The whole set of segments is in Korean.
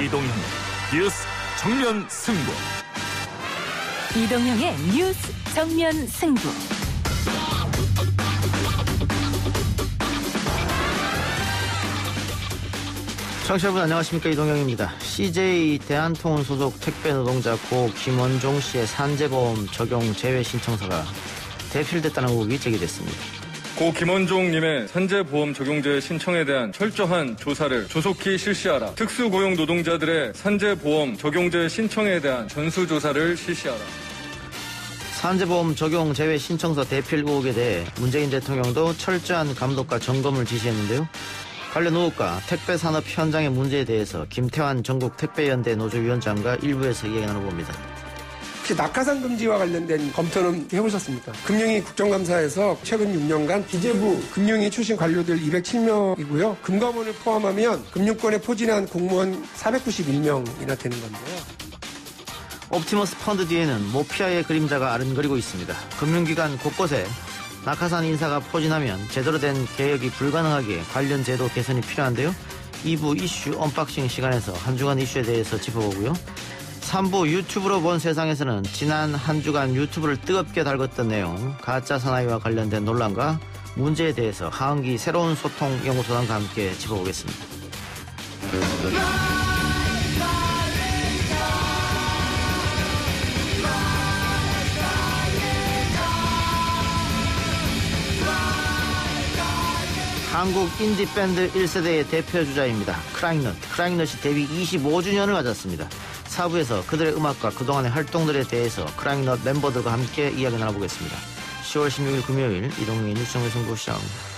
이동형 뉴스 정면 승부. 이동형의 뉴스 정면 승부. 청취자 여러분 안녕하십니까, 이동형입니다. CJ 대한통운 소속 택배 노동자 고 김원종 씨의 산재보험 적용 제외 신청서가 대필됐다는 의혹이 제기됐습니다. 고 김원종님의 산재보험 적용제 신청에 대한 철저한 조사를 조속히 실시하라. 특수고용 노동자들의 산재보험 적용제 신청에 대한 전수조사를 실시하라. 산재보험 적용 제외 신청서 대필 의혹에 대해 문재인 대통령도 철저한 감독과 점검을 지시했는데요. 관련 의혹과 택배산업 현장의 문제에 대해서 김태환 전국 택배연대 노조위원장과 일부에서 이야기 나눠봅니다. 혹시 낙하산 금지와 관련된 검토는 해보셨습니까? 금융위 국정감사에서 최근 6년간 기재부 금융위 출신 관료들 207명이고요. 금감원을 포함하면 금융권에 포진한 공무원 491명이나 되는 건데요. 옵티머스 펀드 뒤에는 모피아의 그림자가 아른거리고 있습니다. 금융기관 곳곳에 낙하산 인사가 포진하면 제대로 된 개혁이 불가능하기에 관련 제도 개선이 필요한데요. 2부 이슈 언박싱 시간에서 한 주간 이슈에 대해서 짚어보고요. 3부 유튜브로 본 세상에서는 지난 한 주간 유튜브를 뜨겁게 달궜던 내용, 가짜 사나이와 관련된 논란과 문제에 대해서 하은기 새로운 소통 연구소장과 함께 짚어보겠습니다. 한국 인디밴드 1세대의 대표주자입니다. 크라잉넛. 크라잉넛이 데뷔 25주년을 맞았습니다. 4부에서 그들의 음악과 그동안의 활동들에 대해서 크라잉넛 멤버들과 함께 이야기 나눠보겠습니다. 10월 16일 금요일 이동훈의 뉴스 정면 승부 시작합니다.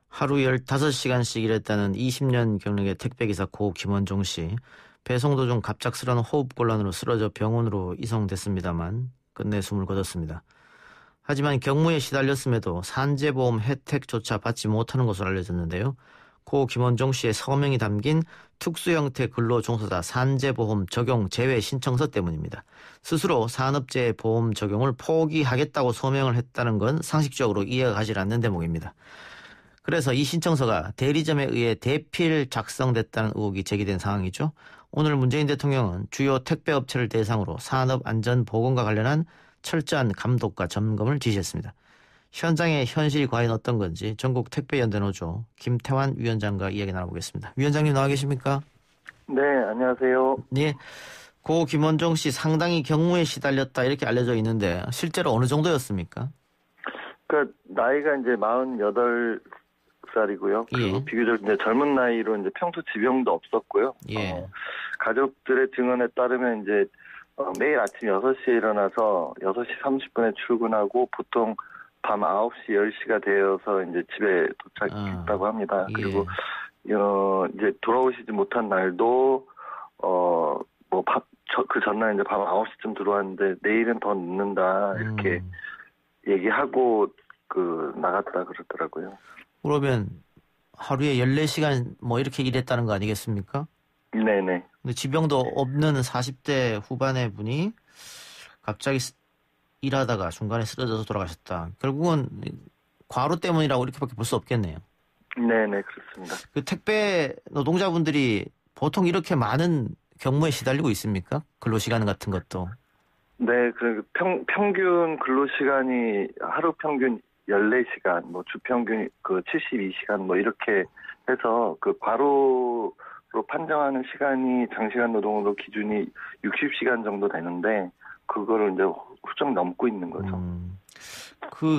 하루 15시간씩 일했다는 20년 경력의 택배기사 고 김원종 씨. 배송 도중 갑작스런 호흡곤란으로 쓰러져 병원으로 이송됐습니다만 끝내 숨을 거뒀습니다. 하지만 경무에 시달렸음에도 산재보험 혜택조차 받지 못하는 것으로 알려졌는데요. 고 김원종 씨의 서명이 담긴 특수형태 근로종사자 산재보험 적용 제외 신청서 때문입니다. 스스로 산업재해 보험 적용을 포기하겠다고 서명을 했다는 건 상식적으로 이해가 가지 않는 대목입니다. 그래서 이 신청서가 대리점에 의해 대필 작성됐다는 의혹이 제기된 상황이죠. 오늘 문재인 대통령은 주요 택배업체를 대상으로 산업안전보건과 관련한 철저한 감독과 점검을 지시했습니다. 현장의 현실이 과연 어떤 건지 전국 택배연대노조 김태환 위원장과 이야기 나눠보겠습니다. 위원장님 나와 계십니까? 네, 안녕하세요. 네, 고 김원종 씨 상당히 경무에 시달렸다 이렇게 알려져 있는데 실제로 어느 정도였습니까? 그러니까 나이가 이제 48살이고요. 그리고 예. 비교적 이제 젊은 나이로 이제 평소 지병도 없었고요. 예. 가족들의 증언에 따르면 이제 매일 아침 6시에 일어나서 6시 30분에 출근하고 보통 밤 9시, 10시가 되어서 이제 집에 도착했다고 합니다. 예. 그리고 이제 돌아오시지 못한 날도 그 전날 이제 밤 9시쯤 들어왔는데 내일은 더 늦는다 이렇게 얘기하고 나갔다 그러더라고요. 그러면 하루에 14시간 뭐 이렇게 일했다는 거 아니겠습니까? 네네. 근데 지병도 없는 40대 후반의 분이 갑자기 일하다가 중간에 쓰러져서 돌아가셨다. 결국은 과로 때문이라고 이렇게밖에 볼 수 없겠네요. 네네, 그렇습니다. 그 택배 노동자분들이 보통 이렇게 많은 경무에 시달리고 있습니까? 근로시간 같은 것도. 네, 평균 근로시간이 하루 평균 14시간, 주평균 72시간 이렇게 해서 과로로 판정하는 시간이 장시간 노동으로 기준이 60시간 정도 되는데 그거를 이제 훌쩍 넘고 있는 거죠.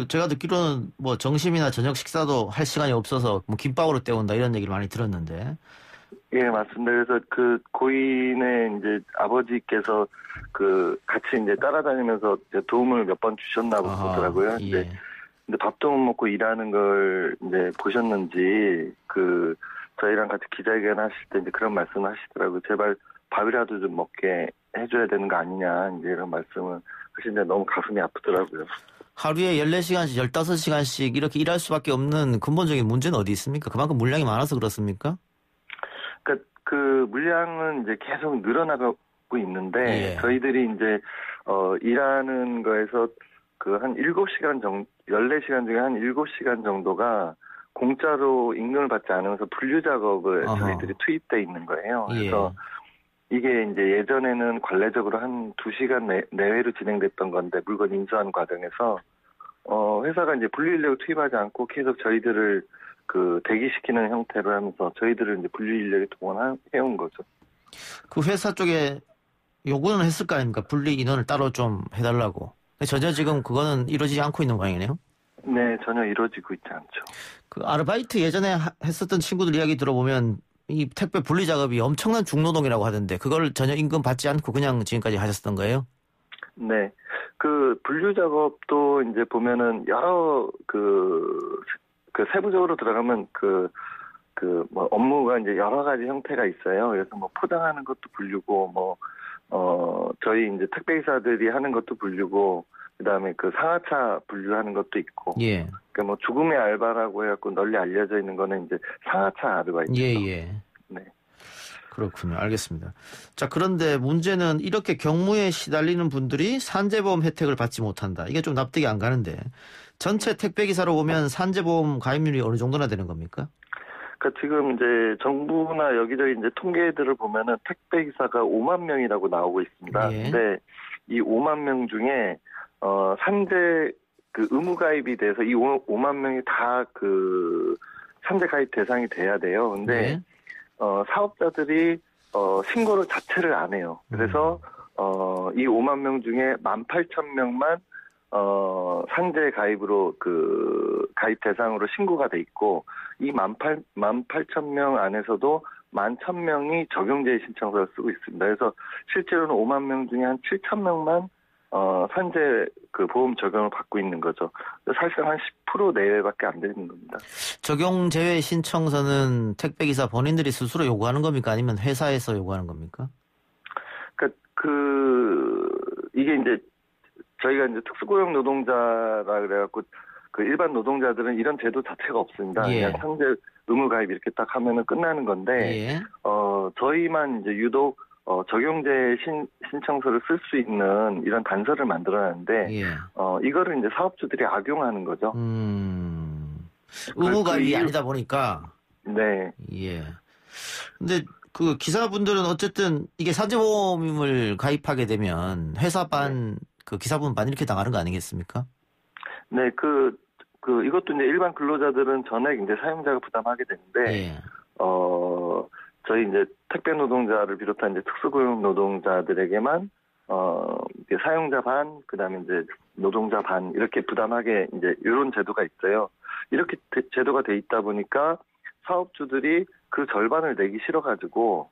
제가 듣기로는 점심이나 저녁 식사도 할 시간이 없어서 김밥으로 때운다 이런 얘기를 많이 들었는데. 예, 맞습니다. 그래서 고인의 이제 아버지께서 같이 이제 따라다니면서 이제 도움을 몇 번 주셨나 보더라고요. 예. 근데 밥도 못 먹고 일하는 걸 이제 보셨는지 저희랑 같이 기자회견 하실 때 이제 그런 말씀을 하시더라고요. 제발 밥이라도 좀 먹게 해줘야 되는 거 아니냐, 이제 이런 말씀을 하시는데 너무 가슴이 아프더라고요. 하루에 14시간씩, 15시간씩 이렇게 일할 수밖에 없는 근본적인 문제는 어디 있습니까? 그만큼 물량이 많아서 그렇습니까? 그 물량은 이제 계속 늘어나가고 있는데, 예. 저희들이 이제, 일하는 거에서 그 한 7시간 정도, 14시간 중에 한 7시간 정도가 공짜로 임금을 받지 않으면서 분류 작업을 저희들이 투입돼 있는 거예요. 그래서 이게 이제 예전에는 관례적으로 한 2시간 내외로 진행됐던 건데, 물건 인수하는 과정에서, 회사가 이제 분류 인력을 투입하지 않고 계속 저희들을 그 대기시키는 형태로 하면서 저희들을 이제 분류 인력에 동원해온 거죠. 그 회사 쪽에 요구는 했을 거 아닙니까? 분리 인원을 따로 좀 해달라고. 전혀 지금 그거는 이루어지지 않고 있는 모양이네요. 네, 전혀 이루어지고 있지 않죠. 그 아르바이트 예전에 했었던 친구들 이야기 들어보면 이 택배 분리 작업이 엄청난 중노동이라고 하던데 그걸 전혀 임금 받지 않고 그냥 지금까지 하셨던 거예요? 네. 그 분류 작업도 이제 보면은 여러 그 세부적으로 들어가면 뭐 업무가 이제 여러 가지 형태가 있어요. 그래서 뭐 포장하는 것도 분류고 저희 이제 택배기사들이 하는 것도 분류고 그다음에 그 상하차 분류하는 것도 있고. 예. 그러니까 뭐 죽음의 알바라고 해갖고 널리 알려져 있는 거는 이제 상하차 아르바이트. 예. 네. 그렇군요. 알겠습니다. 자, 그런데 문제는 이렇게 경무에 시달리는 분들이 산재보험 혜택을 받지 못한다. 이게 좀 납득이 안 가는데 전체 택배기사로 보면 산재보험 가입률이 어느 정도나 되는 겁니까? 그러니까 지금 이제 정부나 여기저기 이제 통계들을 보면은 택배기사가 5만 명이라고 나오고 있습니다. 예. 근데 이 5만 명 중에 산재 그 의무 가입이 돼서 이 5만 명이 다 그 산재 가입 대상이 돼야 돼요. 근데 사업자들이 신고를 자체를 안 해요. 그래서 이 5만 명 중에 18,000명만 산재 가입으로 그 가입 대상으로 신고가 돼 있고 이 18,000명 안에서도 11,000명이 적용제의 신청서를 쓰고 있습니다. 그래서 실제로는 5만 명 중에 한 7,000명만 산재 그 보험 적용을 받고 있는 거죠. 사실상 한 10% 내외밖에 안 되는 겁니다. 적용 제외 신청서는 택배기사 본인들이 스스로 요구하는 겁니까? 아니면 회사에서 요구하는 겁니까? 그러니까 이게 이제 저희가 이제 특수고용 노동자라 그래갖고 그 일반 노동자들은 이런 제도 자체가 없습니다. 예. 그냥 산재 의무 가입 이렇게 딱 하면은 끝나는 건데, 예. 저희만 이제 유독 적용제 신청서를 쓸 수 있는 이런 단서를 만들어놨는데, 예. 이거를 이제 사업주들이 악용하는 거죠. 의무 가입이 아니다 보니까. 네. 예. 근데 그 기사분들은 어쨌든 이게 산재보험을 가입하게 되면 회사반, 그 기사분 반 이렇게 당하는 거 아니겠습니까? 네, 이것도 이제 일반 근로자들은 전액 이제 사용자가 부담하게 되는데, 예. 저희 이제 택배 노동자를 비롯한 이제 특수고용 노동자들에게만, 이제 사용자 반, 그 다음에 이제 노동자 반, 이렇게 부담하게 이제 이런 제도가 있어요. 이렇게 제도가 돼 있다 보니까 사업주들이 그 절반을 내기 싫어가지고,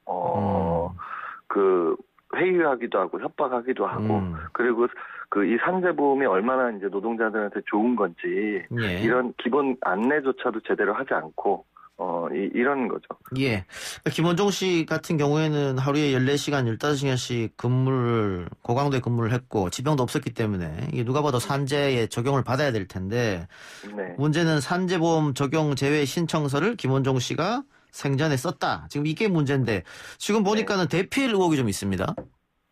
회유하기도 하고 협박하기도 하고 그리고 이 산재보험이 얼마나 이제 노동자들한테 좋은 건지 예. 이런 기본 안내조차도 제대로 하지 않고 이런 거죠. 예. 김원종 씨 같은 경우에는 하루에 14시간, 15시간씩 고강도의 근무를 했고 지병도 없었기 때문에 이게 누가 봐도 산재에 적용을 받아야 될 텐데 네. 문제는 산재보험 적용 제외 신청서를 김원종 씨가 생전에 썼다. 지금 이게 문제인데 지금 보니까는 대피해 의혹이 좀 있습니다.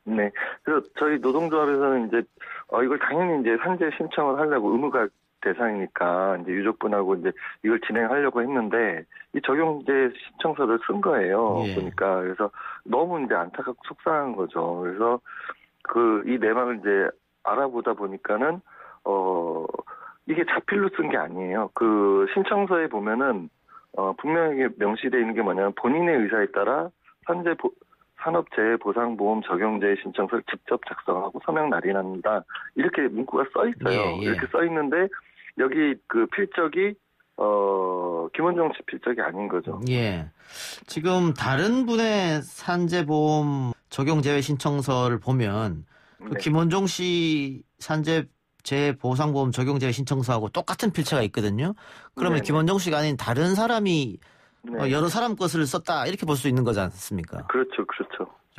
네. 그래서 저희 노동조합에서는 이제 이걸 당연히 이제 산재 신청을 하려고 의무가 대상이니까 이제 유족분하고 이제 이걸 진행하려고 했는데 이 적용제 신청서를 쓴 거예요. 예. 보니까 그래서 너무 이제 안타깝고 속상한 거죠. 그래서 이 내막을 이제 알아보다 보니까는 이게 자필로 쓴 게 아니에요. 그 신청서에 보면은 분명하게 명시되어 있는 게 뭐냐면 본인의 의사에 따라 산업재해보상보험 적용제 신청서를 직접 작성하고 서명 날인합니다. 이렇게 문구가 써 있어요. 예. 이렇게 써 있는데 여기 그 필적이 김원종 씨 필적이 아닌 거죠. 예. 지금 다른 분의 산재보험 적용 제외 신청서를 보면 그 네. 김원종 씨 산재보상보험 적용 제외 신청서하고 똑같은 필체가 있거든요. 그러면 네네. 김원종 씨가 아닌 다른 사람이 네. 여러 사람 것을 썼다 이렇게 볼 수 있는 거지 않습니까? 그렇죠.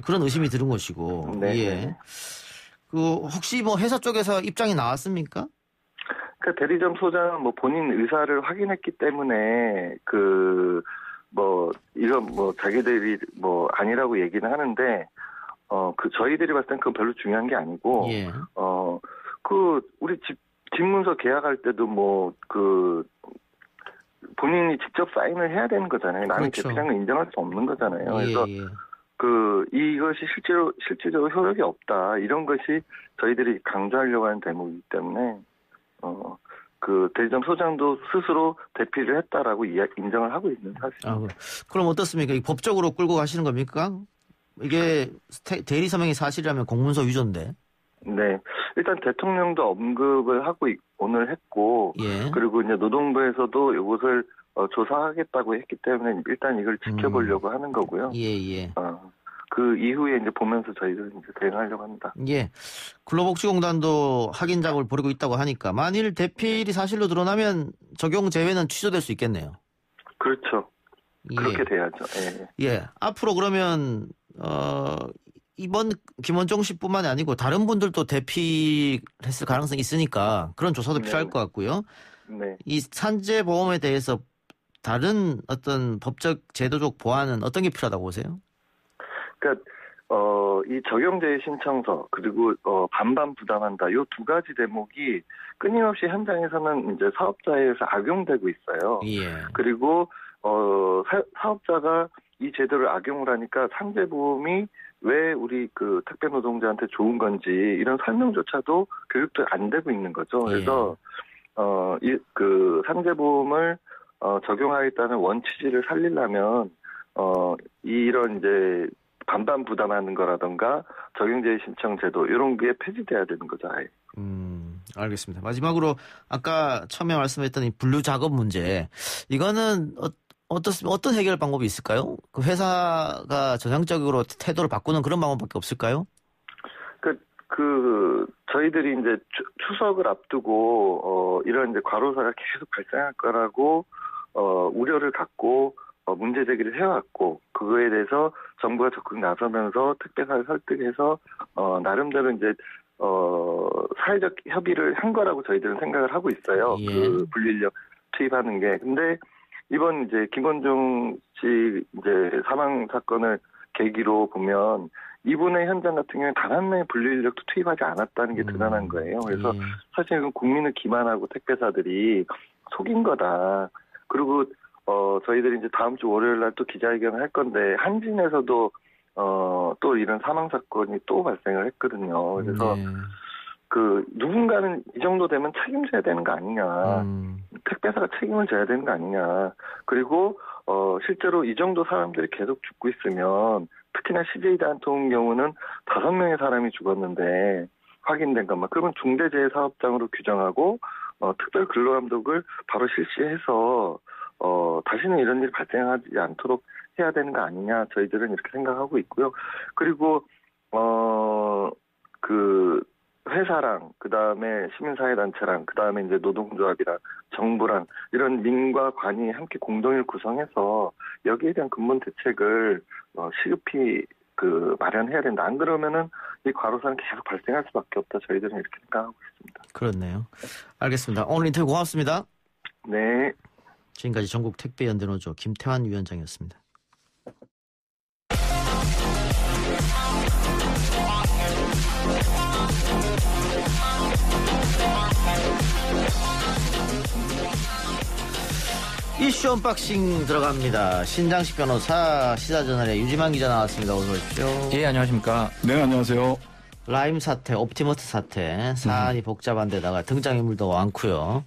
그런 의심이 드는 것이고. 네. 예. 혹시 뭐 회사 쪽에서 입장이 나왔습니까? 그 대리점 소장은 뭐 본인 의사를 확인했기 때문에 이건 자기들이 아니라고 얘기는 하는데 저희들이 봤을 땐 그건 별로 중요한 게 아니고 예. 우리 집 문서 계약할 때도 본인이 직접 사인을 해야 되는 거잖아요. 남이 그렇죠. 대표장을 인정할 수 없는 거잖아요. 예, 그래서 예. 이것이 실질적으로 효력이 없다. 이런 것이 저희들이 강조하려고 하는 대목이기 때문에 대리점 소장도 스스로 대피를 했다라고 인정을 하고 있는 사실입니다. 그럼 어떻습니까? 법적으로 끌고 가시는 겁니까? 이게 대리 서명이 사실이라면 공문서 위조인데. 네. 일단 대통령도 언급을 하고 오늘 했고, 예. 그리고 이제 노동부에서도 이것을 조사하겠다고 했기 때문에 일단 이걸 지켜보려고 하는 거고요. 예. 그 이후에 이제 보면서 저희들은 이제 대응하려고 합니다. 예. 근로복지공단도 확인 작업을 벌이고 있다고 하니까 만일 대필이 사실로 드러나면 적용 제외는 취소될 수 있겠네요. 그렇죠. 그렇게 돼야죠. 예. 앞으로 그러면 이번 김원종 씨뿐만이 아니고 다른 분들도 대피했을 가능성이 있으니까 그런 조사도 필요할 것 같고요. 네. 이 산재보험에 대해서 다른 어떤 법적 제도적 보완은 어떤 게 필요하다고 보세요? 그러니까 이 적용제의 신청서 그리고 반반 부담한다 이 두 가지 대목이 끊임없이 현장에서는 이제 사업자에 의해서 악용되고 있어요. 예. 그리고 사업자가 이 제도를 악용을 하니까 산재보험이 왜 우리 택배 노동자한테 좋은 건지 이런 설명조차도 교육도 안 되고 있는 거죠. 그래서 산재보험을 적용하겠다는 원취지를 살리려면 이런 이제 반반 부담하는 거라던가 적용제의 신청 제도 이런 게 폐지돼야 되는 거죠. 아예. 알겠습니다. 마지막으로 아까 처음에 말씀했던 이 분류 작업 문제 이거는 어떤 해결 방법이 있을까요? 그 회사가 전향적으로 태도를 바꾸는 그런 방법밖에 없을까요? 저희들이 이제 추석을 앞두고 이런 이제 과로사가 계속 발생할 거라고 우려를 갖고 문제 제기를 해왔고 그거에 대해서 정부가 적극 나서면서 택배사를 설득해서 나름대로 이제 사회적 협의를 한 거라고 저희들은 생각을 하고 있어요. 예. 그 분리인력 투입하는 게. 근데 이번 이제 김원종 씨 이제 사망 사건을 계기로 보면 이분의 현장 같은 경우에 단 한 명의 분리인력도 투입하지 않았다는 게 드러난 거예요. 그래서 사실 이건 국민을 기만하고 택배사들이 속인 거다. 그리고 저희들이 이제 다음 주 월요일 날 또 기자회견을 할 건데 한진에서도 또 이런 사망 사건이 또 발생을 했거든요. 그래서 누군가는 이 정도 되면 책임져야 되는 거 아니냐. 택배사가 책임을 져야 되는 거 아니냐. 그리고 실제로 이 정도 사람들이 계속 죽고 있으면 특히나 CJ 단통 경우는 5명의 사람이 죽었는데 확인된 것만. 그러면 중대재해사업장으로 규정하고 특별 근로감독을 바로 실시해서 다시는 이런 일이 발생하지 않도록 해야 되는 거 아니냐. 저희들은 이렇게 생각하고 있고요. 그리고 회사랑 그다음에 시민사회단체랑 그다음에 이제 노동조합이랑 정부랑 이런 민과 관이 함께 공동을 구성해서 여기에 대한 근본 대책을 시급히 마련해야 된다. 안 그러면은 이 과로사는 계속 발생할 수밖에 없다. 저희들은 이렇게 생각하고 있습니다. 그렇네요. 알겠습니다. 오늘 인터뷰 고맙습니다. 네. 지금까지 전국 택배연대노조 김태환 위원장이었습니다. 이슈 언박싱 들어갑니다. 신장식 변호사, 시사저널의 유지만 기자 나왔습니다. 어서 오십시오. 예, 안녕하십니까. 네, 안녕하세요. 라임 사태, 옵티머스 사태, 사안이 복잡한 데다가 등장인물도 많고요.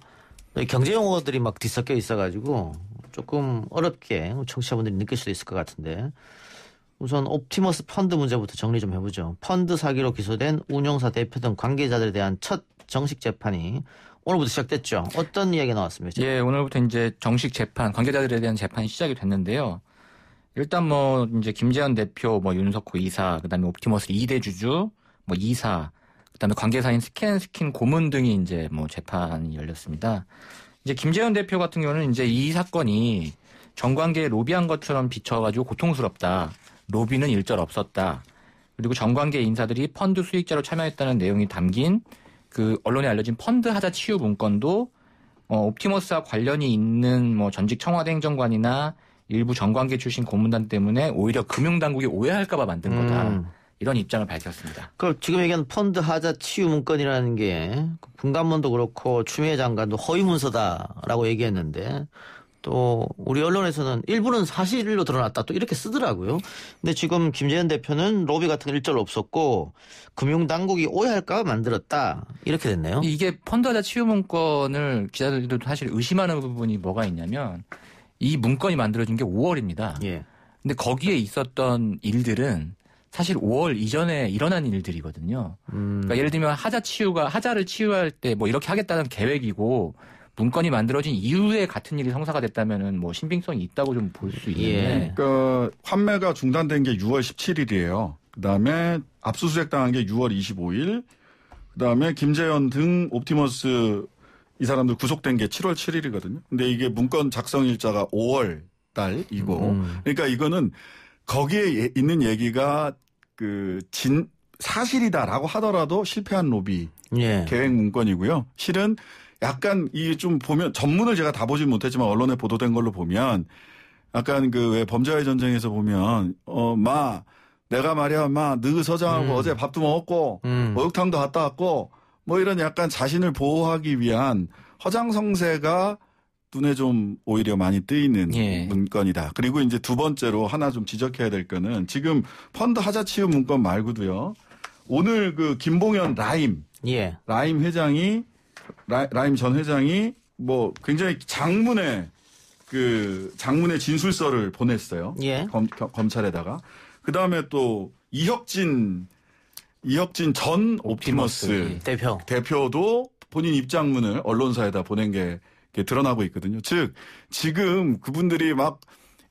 경제 용어들이 막 뒤섞여 있어가지고 조금 어렵게 청취자분들이 느낄 수도 있을 것 같은데 우선 옵티머스 펀드 문제부터 정리 좀 해보죠. 펀드 사기로 기소된 운용사 대표 등 관계자들에 대한 첫 정식 재판이 오늘부터 시작됐죠. 어떤 이야기 나왔습니까? 예, 오늘부터 이제 정식 재판, 관계자들에 대한 재판이 시작이 됐는데요. 일단 이제 김재현 대표, 윤석호 이사, 그다음에 옵티머스 2대 주주, 이사, 그다음에 관계사인 스킨 고문 등이 이제 재판이 열렸습니다. 이제 김재현 대표 같은 경우는 이제 이 사건이 정관계에 로비한 것처럼 비춰가지고 고통스럽다. 로비는 일절 없었다. 그리고 정관계 인사들이 펀드 수익자로 참여했다는 내용이 담긴 그 언론에 알려진 펀드 하자 치유 문건도 옵티머스와 관련이 있는 뭐 전직 청와대 행정관이나 일부 정관계 출신 고문단 때문에 오히려 금융당국이 오해할까봐 만든 거다. 이런 입장을 밝혔습니다. 그 지금 얘기한 펀드 하자 치유 문건이라는 게 분관문도 그렇고 추미애 장관도 허위 문서다라고 얘기했는데 또 우리 언론에서는 일부는 사실로 드러났다 또 이렇게 쓰더라고요. 근데 지금 김재현 대표는 로비 같은 거 일절 없었고 금융당국이 오해할까 만들었다 이렇게 됐네요. 이게 펀드하자 치유 문건을 기자들도 사실 의심하는 부분이 뭐가 있냐면 이 문건이 만들어진 게 5월입니다. 예. 근데 거기에 있었던 일들은 사실 5월 이전에 일어난 일들이거든요. 그러니까 예를 들면 하자를 치유할 때 뭐 이렇게 하겠다는 계획이고 문건이 만들어진 이후에 같은 일이 성사가 됐다면은 뭐 신빙성이 있다고 좀 볼 수 있는데. 예. 그러니까 환매가 중단된 게 6월 17일이에요. 그다음에 압수수색 당한 게 6월 25일. 그다음에 김재현 등 옵티머스 이 사람들 구속된 게 7월 7일이거든요. 근데 이게 문건 작성 일자가 5월 달이고. 그러니까 이거는 거기에 있는 얘기가 사실이다라고 하더라도 실패한 로비 예. 계획 문건이고요. 실은 약간 이게 좀 보면 전문을 제가 다 보진 못했지만 언론에 보도된 걸로 보면 약간 왜 범죄와의 전쟁에서 보면 내가 말이야 너 서장하고 어제 밥도 먹었고 목욕탕도 갔다 왔고 뭐 이런 약간 자신을 보호하기 위한 허장성세가 눈에 좀 오히려 많이 뜨이는 예. 문건이다. 그리고 이제 두 번째로 하나 좀 지적해야 될 거는 지금 펀드 하자 치유 문건 말고도요. 오늘 김봉현 라임 회장이 라임 전 회장이 뭐 굉장히 장문의 진술서를 보냈어요. 예. 검찰에다가. 그다음에 또 이혁진 전 옵티머스 대표도 본인 입장문을 언론사에다 보낸 게 드러나고 있거든요. 즉 지금 그분들이 막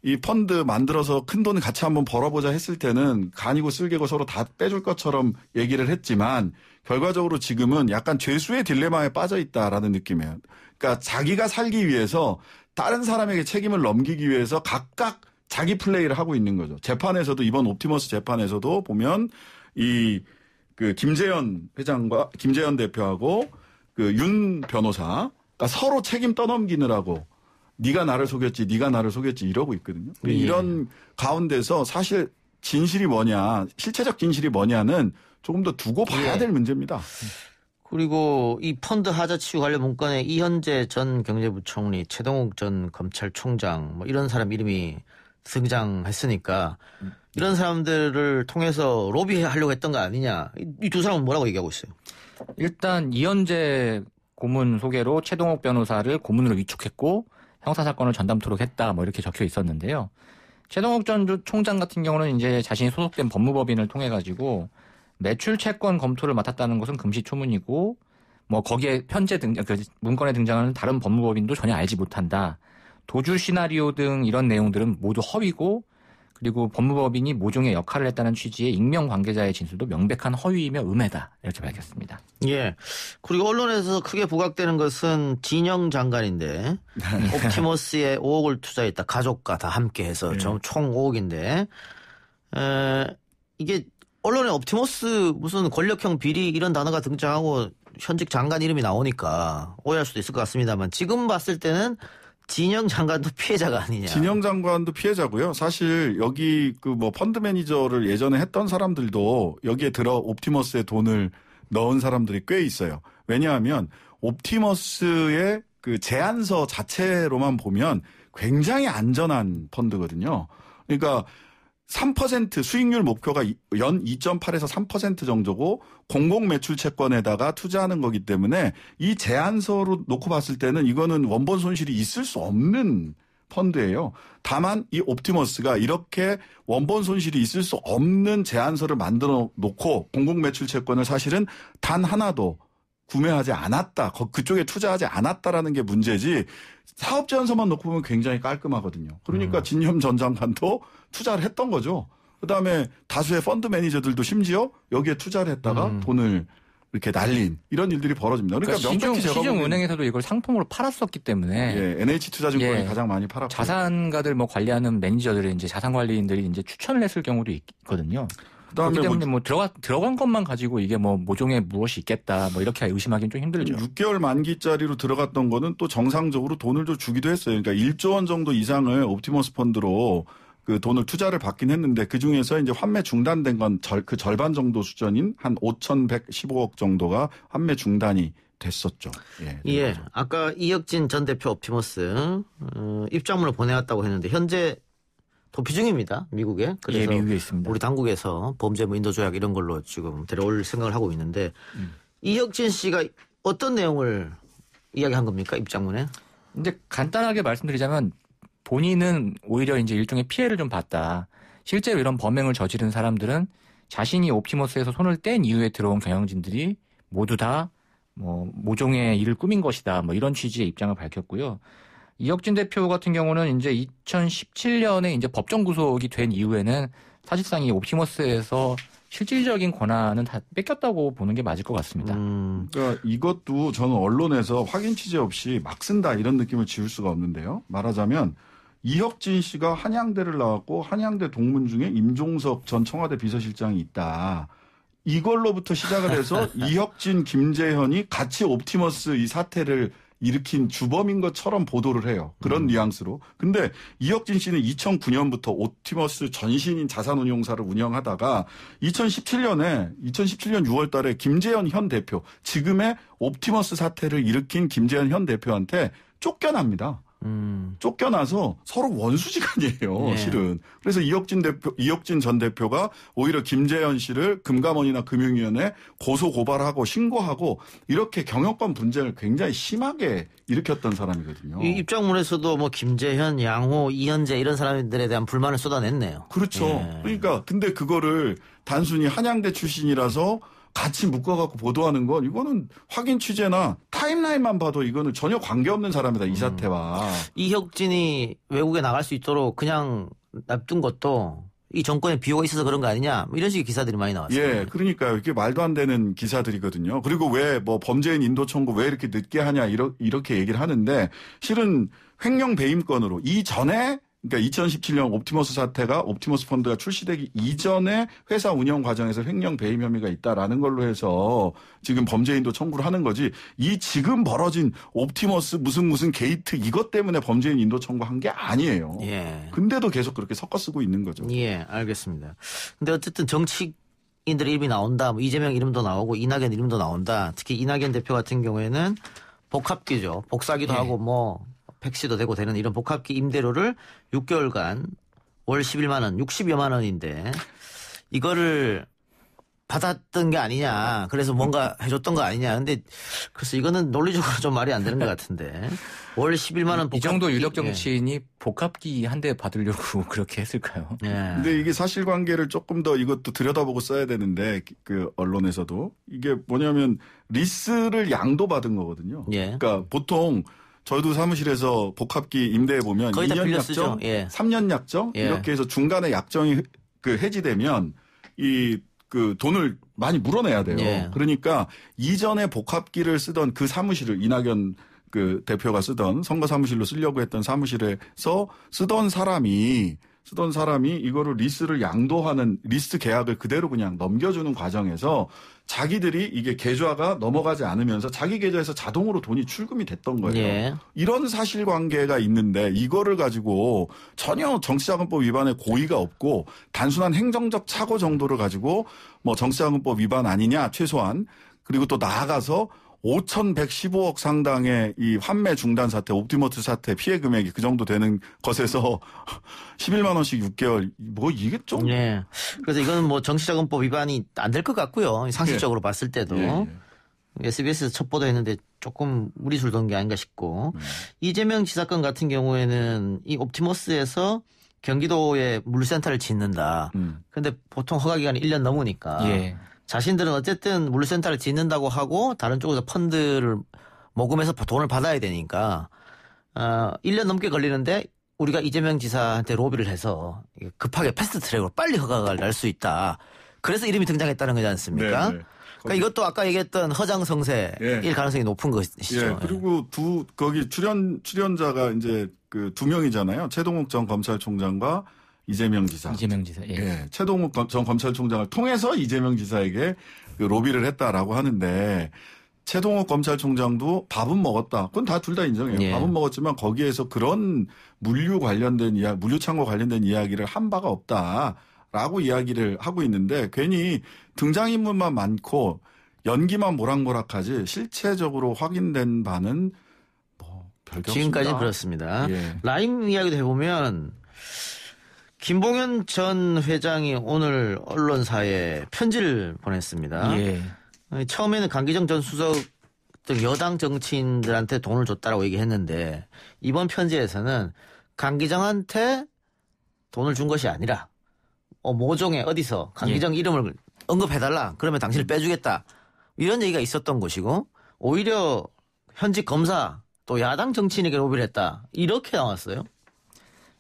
이 펀드 만들어서 큰 돈 같이 한번 벌어보자 했을 때는 간이고 쓸개고 서로 다 빼줄 것처럼 얘기를 했지만 결과적으로 지금은 약간 죄수의 딜레마에 빠져 있다라는 느낌이에요. 그러니까 자기가 살기 위해서 다른 사람에게 책임을 넘기기 위해서 각각 자기 플레이를 하고 있는 거죠. 재판에서도 이번 옵티머스 재판에서도 보면 김재현 대표하고 윤 변호사가 서로 책임 떠넘기느라고 네가 나를 속였지 이러고 있거든요. 예. 이런 가운데서 사실 실체적 진실이 뭐냐는 조금 더 두고 봐야 될 문제입니다. 그리고 이 펀드 하자 치유 관련 문건에 이현재 전 경제부총리, 최동욱 전 검찰총장 뭐 이런 사람 이름이 등장했으니까 이런 사람들을 통해서 로비하려고 했던 거 아니냐. 이 두 사람은 뭐라고 얘기하고 있어요? 일단 이현재 고문 소개로 최동욱 변호사를 고문으로 위촉했고 형사사건을 전담토록 했다 뭐 이렇게 적혀 있었는데요. 최동욱 전 총장 같은 경우는 이제 자신이 소속된 법무법인을 통해 가지고 매출 채권 검토를 맡았다는 것은 금시초문이고 뭐 거기에 문건에 등장하는 다른 법무법인도 전혀 알지 못한다. 도주 시나리오 등 이런 내용들은 모두 허위고 그리고 법무법인이 모종의 역할을 했다는 취지의 익명 관계자의 진술도 명백한 허위이며 음해다. 이렇게 밝혔습니다. 예. 그리고 언론에서 크게 부각되는 것은 진영 장관인데 옵티머스에 5억을 투자했다. 가족과 다 함께해서 총 5억인데 이게 언론에 옵티머스 무슨 권력형 비리 이런 단어가 등장하고 현직 장관 이름이 나오니까 오해할 수도 있을 것 같습니다만 지금 봤을 때는 진영 장관도 피해자가 아니냐. 진영 장관도 피해자고요. 사실 여기 펀드 매니저를 예전에 했던 사람들도 여기에 들어 옵티머스에 돈을 넣은 사람들이 꽤 있어요. 왜냐하면 옵티머스의 제안서 자체로만 보면 굉장히 안전한 펀드거든요. 그러니까 3% 수익률 목표가 연 2.8에서 3% 정도고 공공 매출 채권에다가 투자하는 거기 때문에 이 제안서로 놓고 봤을 때는 이거는 원본 손실이 있을 수 없는 펀드예요. 다만 이 옵티머스가 이렇게 원본 손실이 있을 수 없는 제안서를 만들어 놓고 공공 매출 채권을 사실은 단 하나도 구매하지 않았다. 그쪽에 투자하지 않았다라는 게 문제지 사업 제안서만 놓고 보면 굉장히 깔끔하거든요. 그러니까 진영 전 장관도 투자를 했던 거죠. 그다음에 다수의 펀드 매니저들도 심지어 여기에 투자를 했다가 돈을 이렇게 날린 이런 일들이 벌어집니다. 그러니까 명백히 시중은행에서도 이걸 상품으로 팔았었기 때문에 예, NH투자증권이 가장 많이 팔았고 자산가들 뭐 관리하는 매니저들이 이제 자산관리인들이 이제 추천을 했을 경우도 있거든요. 그다음에 그렇기 때문에 뭐 들어간 것만 가지고 이게 뭐 모종에 무엇이 있겠다 뭐 이렇게 의심하기는 좀 힘들죠. 6개월 만기짜리로 들어갔던 거는 또 정상적으로 돈을 좀 주기도 했어요. 그러니까 1조 원 정도 이상을 옵티머스 펀드로 그 돈을 투자를 받긴 했는데 그 중에서 이제 환매 중단된 건 그 절반 정도 수준인 한 5,115억 정도가 환매 중단이 됐었죠. 예. 아까 이혁진 전 대표 옵티머스 입장문을 보내왔다고 했는데 현재 도피 중입니다. 미국에. 그래서 미국에 있습니다. 우리 당국에서 범죄 뭐 인도 조약 이런 걸로 지금 데려올 생각을 하고 있는데 이혁진 씨가 어떤 내용을 이야기한 겁니까? 입장문에? 이제 간단하게 말씀드리자면 본인은 오히려 이제 일종의 피해를 좀 봤다. 실제로 이런 범행을 저지른 사람들은 자신이 옵티머스에서 손을 뗀 이후에 들어온 경영진들이 모두 다 뭐 모종의 일을 꾸민 것이다. 뭐 이런 취지의 입장을 밝혔고요. 이혁진 대표 같은 경우는 이제 2017년에 이제 법정 구속이 된 이후에는 사실상 이 옵티머스에서 실질적인 권한은 다 뺏겼다고 보는 게 맞을 것 같습니다. 그러니까 이것도 저는 언론에서 확인 취재 없이 막 쓴다 이런 느낌을 지울 수가 없는데요. 말하자면 이혁진 씨가 한양대를 나왔고 한양대 동문 중에 임종석 전 청와대 비서실장이 있다. 이걸로부터 시작을 해서 이혁진, 김재현이 같이 옵티머스 이 사태를 일으킨 주범인 것처럼 보도를 해요. 그런 뉘앙스로. 근데 이혁진 씨는 2009년부터 옵티머스 전신인 자산운용사를 운영하다가 2017년 6월 달에 김재현 현 대표, 지금의 옵티머스 사태를 일으킨 김재현 현 대표한테 쫓겨납니다. 쫓겨나서 서로 원수지간이에요, 실은. 그래서 이혁진 전 대표가 오히려 김재현 씨를 금감원이나 금융위원회에 고소 고발하고 신고하고 이렇게 경영권 분쟁을 굉장히 심하게 일으켰던 사람이거든요. 이 입장문에서도 뭐 김재현, 양호, 이현재 이런 사람들에 대한 불만을 쏟아냈네요. 그렇죠. 그러니까 근데 그거를 단순히 한양대 출신이라서 같이 묶어갖고 보도하는 건 이거는 확인 취재나 타임라인만 봐도 이거는 전혀 관계없는 사람이다, 이 사태와. 이혁진이 외국에 나갈 수 있도록 그냥 놔둔 것도 이 정권에 비호가 있어서 그런 거 아니냐 이런 식의 기사들이 많이 나왔어요. 예, 그러니까요. 이게 말도 안 되는 기사들이거든요. 그리고 왜 뭐 범죄인 인도 청구 왜 이렇게 늦게 하냐 이렇게 얘기를 하는데 실은 횡령 배임 건으로 이전에 그러니까 2017년 옵티머스 사태가 옵티머스 펀드가 출시되기 이전에 회사 운영 과정에서 횡령 배임 혐의가 있다라는 걸로 해서 지금 범죄인도 청구를 하는 거지 이 지금 벌어진 옵티머스 무슨 게이트 이것 때문에 범죄인 인도 청구한 게 아니에요. 예. 근데도 계속 그렇게 섞어 쓰고 있는 거죠. 예, 알겠습니다. 근데 어쨌든 정치인들의 이름이 나온다. 뭐 이재명 이름도 나오고 이낙연 이름도 나온다. 특히 이낙연 대표 같은 경우에는 복합기죠. 복사기도 하고 뭐 백시도 되고 되는 이런 복합기 임대료를 6개월간 월 11만 원, 60여만 원인데 이거를 받았던 게 아니냐. 그래서 뭔가 해줬던 거 아니냐. 근데 그래서 이거는 논리적으로 좀 말이 안 되는 것 같은데 월 11만 원 복합기. 이 정도 유력 정치인이 복합기 한 대 받으려고 그렇게 했을까요? 예. 근데 이게 사실관계를 조금 더 이것도 들여다보고 써야 되는데 그 언론에서도 이게 뭐냐면 리스를 양도받은 거거든요. 예. 그러니까 보통 저희도 사무실에서 복합기 임대해 보면 거의 다 2년 빌려 약정, 쓰죠. 예. 3년 약정 예. 이렇게 해서 중간에 약정이 그 해지되면 그 돈을 많이 물어내야 돼요. 예. 그러니까 이전에 복합기를 쓰던 그 사무실을 이낙연 그 대표가 쓰던 선거 사무실로 쓰려고 했던 사무실에서 쓰던 사람이 이거를 리스를 양도하는 리스 계약을 그대로 그냥 넘겨주는 과정에서 자기들이 이게 계좌가 넘어가지 않으면서 자기 계좌에서 자동으로 돈이 출금이 됐던 거예요. 예. 이런 사실관계가 있는데 이거를 가지고 전혀 정치자금법 위반의 고의가 없고 단순한 행정적 착오 정도를 가지고 뭐 정치자금법 위반 아니냐 최소한 그리고 또 나아가서 5,115억 상당의 이 환매 중단 사태, 옵티머스 사태 피해 금액이 그 정도 되는 것에서 11만 원씩 6개월 뭐 이게 좀. 예. 그래서 이거는 뭐 정치자금법 위반이 안 될 것 같고요. 상식적으로 봤을 때도. SBS에서 첫 보도했는데 조금 무리수를 둔 게 아닌가 싶고. 이재명 지사건 같은 경우에는 이 옵티머스에서 경기도에 물류센터를 짓는다. 그런데 보통 허가기간이 1년 넘으니까. 예. 자신들은 어쨌든 물류센터를 짓는다고 하고 다른 쪽에서 펀드를 모금해서 돈을 받아야 되니까 1년 넘게 걸리는데 우리가 이재명 지사한테 로비를 해서 급하게 패스트트랙으로 빨리 허가가 날 수 있다. 그래서 이름이 등장했다는 거지 않습니까? 네. 그러니까 이것도 아까 얘기했던 허장성세일 예. 가능성이 높은 것이죠. 예. 그리고 거기 출연자가 이제 그 두 명이잖아요. 최동욱 전 검찰총장과 이재명 지사. 예. 예. 최동욱 전 검찰총장을 통해서 이재명 지사에게 그 로비를 했다라고 하는데 최동욱 검찰총장도 밥은 먹었다. 그건 둘 다 인정해요. 예. 밥은 먹었지만 거기에서 그런 물류 창고 관련된 이야기를 한 바가 없다라고 이야기를 하고 있는데 괜히 등장인물만 많고 연기만 모락모락하지 실체적으로 확인된 바는 뭐 별게 없습니다. 지금까지는 그렇습니다. 예. 라임 이야기도 해보면 김봉현 전 회장이 오늘 언론사에 편지를 보냈습니다. 예. 처음에는 강기정 전 수석 등 여당 정치인들한테 돈을 줬다라고 얘기했는데 이번 편지에서는 강기정한테 돈을 준 것이 아니라 모종에 어디서 강기정 이름을 언급해달라. 그러면 당신을 빼주겠다. 이런 얘기가 있었던 것이고 오히려 현직 검사 또 야당 정치인에게 로비를 했다. 이렇게 나왔어요.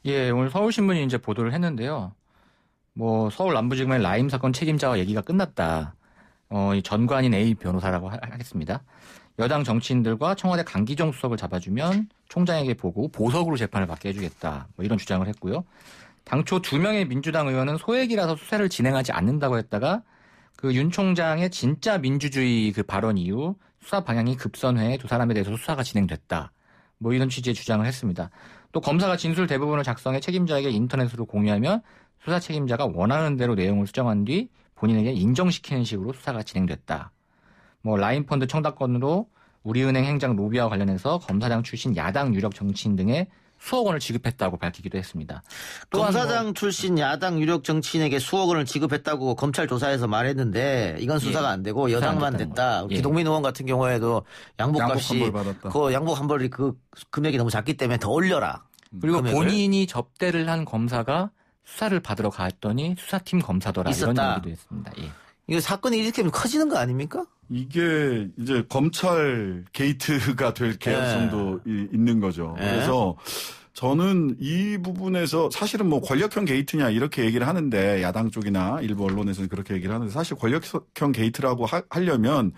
예, 오늘 서울신문이 이제 보도를 했는데요. 뭐 서울 남부지검의 라임 사건 책임자와 얘기가 끝났다. 이 전관인 A 변호사라고 하겠습니다. 여당 정치인들과 청와대 강기정 수석을 잡아주면 총장에게 보고 보석으로 재판을 받게 해주겠다. 뭐 이런 주장을 했고요. 당초 2명의 민주당 의원은 소액이라서 수사를 진행하지 않는다고 했다가 그 윤 총장의 진짜 민주주의 그 발언 이후 수사 방향이 급선회해 두 사람에 대해서 수사가 진행됐다. 뭐 이런 취지의 주장을 했습니다. 또 검사가 진술 대부분을 작성해 책임자에게 인터넷으로 공유하면 수사 책임자가 원하는 대로 내용을 수정한 뒤 본인에게 인정시키는 식으로 수사가 진행됐다. 뭐 라임펀드 청탁건으로 우리은행 행장 로비와 관련해서 검사장 출신 야당 유력 정치인 등의 수억 원을 지급했다고 밝히기도 했습니다. 검사장 출신 야당 유력 정치인에게 수억 원을 지급했다고 검찰 조사에서 말했는데 이건 수사가 안 되고 여당만 됐다. 기동민 의원 같은 경우에도 양복값이 그 양복 한 벌이 그 금액이 너무 작기 때문에 더 올려라. 그리고 금액을. 본인이 접대를 한 검사가 수사를 받으러 갔더니 수사팀 검사더라. 있었다. 이런 얘기도 했습니다. 예. 이거 사건이 이렇게 커지는 거 아닙니까? 이게 이제 검찰 게이트가 될 개연성도 있는 거죠. 그래서 저는 이 부분에서 사실은 뭐 권력형 게이트냐 이렇게 얘기를 하는데 야당 쪽이나 일부 언론에서는 그렇게 얘기를 하는데 사실 권력형 게이트라고 하려면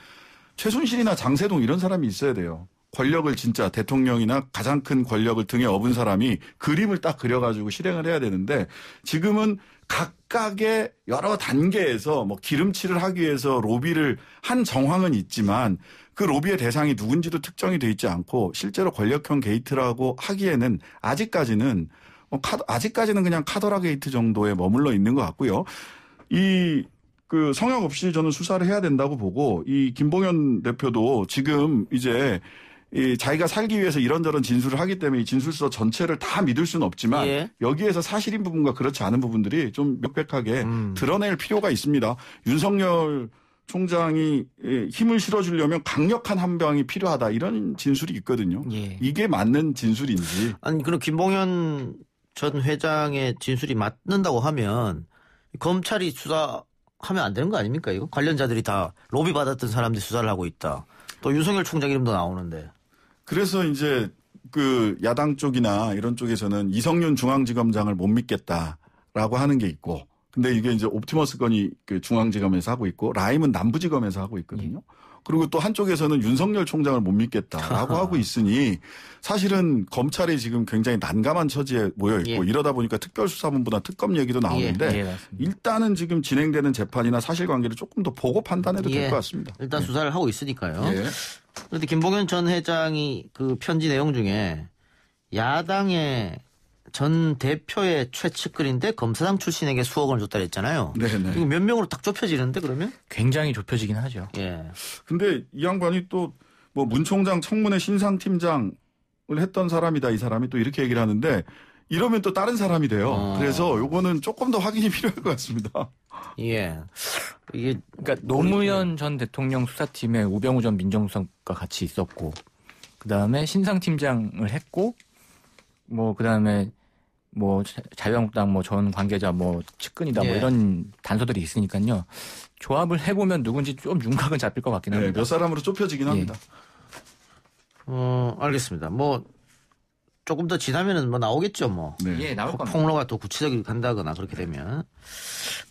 최순실이나 장세동 이런 사람이 있어야 돼요. 권력을 진짜 대통령이나 가장 큰 권력을 등에 업은 사람이 그림을 딱 그려가지고 실행을 해야 되는데 지금은 각각의 여러 단계에서 뭐 기름칠을 하기 위해서 로비를 한 정황은 있지만 그 로비의 대상이 누군지도 특정이 돼 있지 않고 실제로 권력형 게이트라고 하기에는 아직까지는 그냥 카더라 게이트 정도에 머물러 있는 것 같고요. 그 성역 없이 저는 수사를 해야 된다고 보고 이 김봉현 대표도 지금 이제 자기가 살기 위해서 이런저런 진술을 하기 때문에 이 진술서 전체를 다 믿을 수는 없지만 여기에서 사실인 부분과 그렇지 않은 부분들이 좀 명백하게 드러낼 필요가 있습니다. 윤석열 총장이 힘을 실어주려면 강력한 한 방이 필요하다 이런 진술이 있거든요. 이게 맞는 진술인지. 아니 그럼 김봉현 전 회장의 진술이 맞는다고 하면 검찰이 수사하면 안 되는 거 아닙니까? 이거 관련자들이 다 로비 받았던 사람들이 수사를 하고 있다. 또 윤석열 총장 이름도 나오는데. 그래서 이제 그 야당 쪽이나 이런 쪽에서는 이성윤 중앙지검장을 못 믿겠다라고 하는 게 있고, 근데 이게 이제 옵티머스 건이 그 중앙지검에서 하고 있고 라임은 남부지검에서 하고 있거든요. 그리고 또 한쪽에서는 윤석열 총장을 못 믿겠다라고 하고 있으니 사실은 검찰이 지금 굉장히 난감한 처지에 모여 있고 이러다 보니까 특별수사본부나 특검 얘기도 나오는데 일단은 지금 진행되는 재판이나 사실관계를 조금 더 보고 판단해도 될 것 같습니다. 일단 수사를 하고 있으니까요. 그런데 김봉현 전 회장이 그 편지 내용 중에 야당의 전 대표의 최측근인데 검사장 출신에게 수억 원을 줬다 했잖아요. 네네. 이거 몇 명으로 딱 좁혀지는데 그러면? 굉장히 좁혀지긴 하죠. 근데 이 양반이 또 뭐 문 총장 청문회 신상팀장을 했던 사람이다 이 사람이 또 이렇게 얘기를 하는데 이러면 또 다른 사람이 돼요. 그래서 요거는 조금 더 확인이 필요할 것 같습니다. 이게 그러니까 노무현 전 대통령 수사팀에 우병우 전 민정수석과 같이 있었고, 그 다음에 신상팀장을 했고, 뭐 그 다음에 뭐 자유한국당 뭐 전 관계자 뭐 측근이다 뭐 이런 단서들이 있으니까요. 조합을 해보면 누군지 좀 윤곽은 잡힐 것 같긴 합니다. 몇 사람으로 좁혀지긴 합니다. 알겠습니다. 뭐 조금 더 지나면은 뭐 나오겠죠 뭐. 나올 겁니다. 폭로가 또 구체적으로 간다거나 그렇게 되면.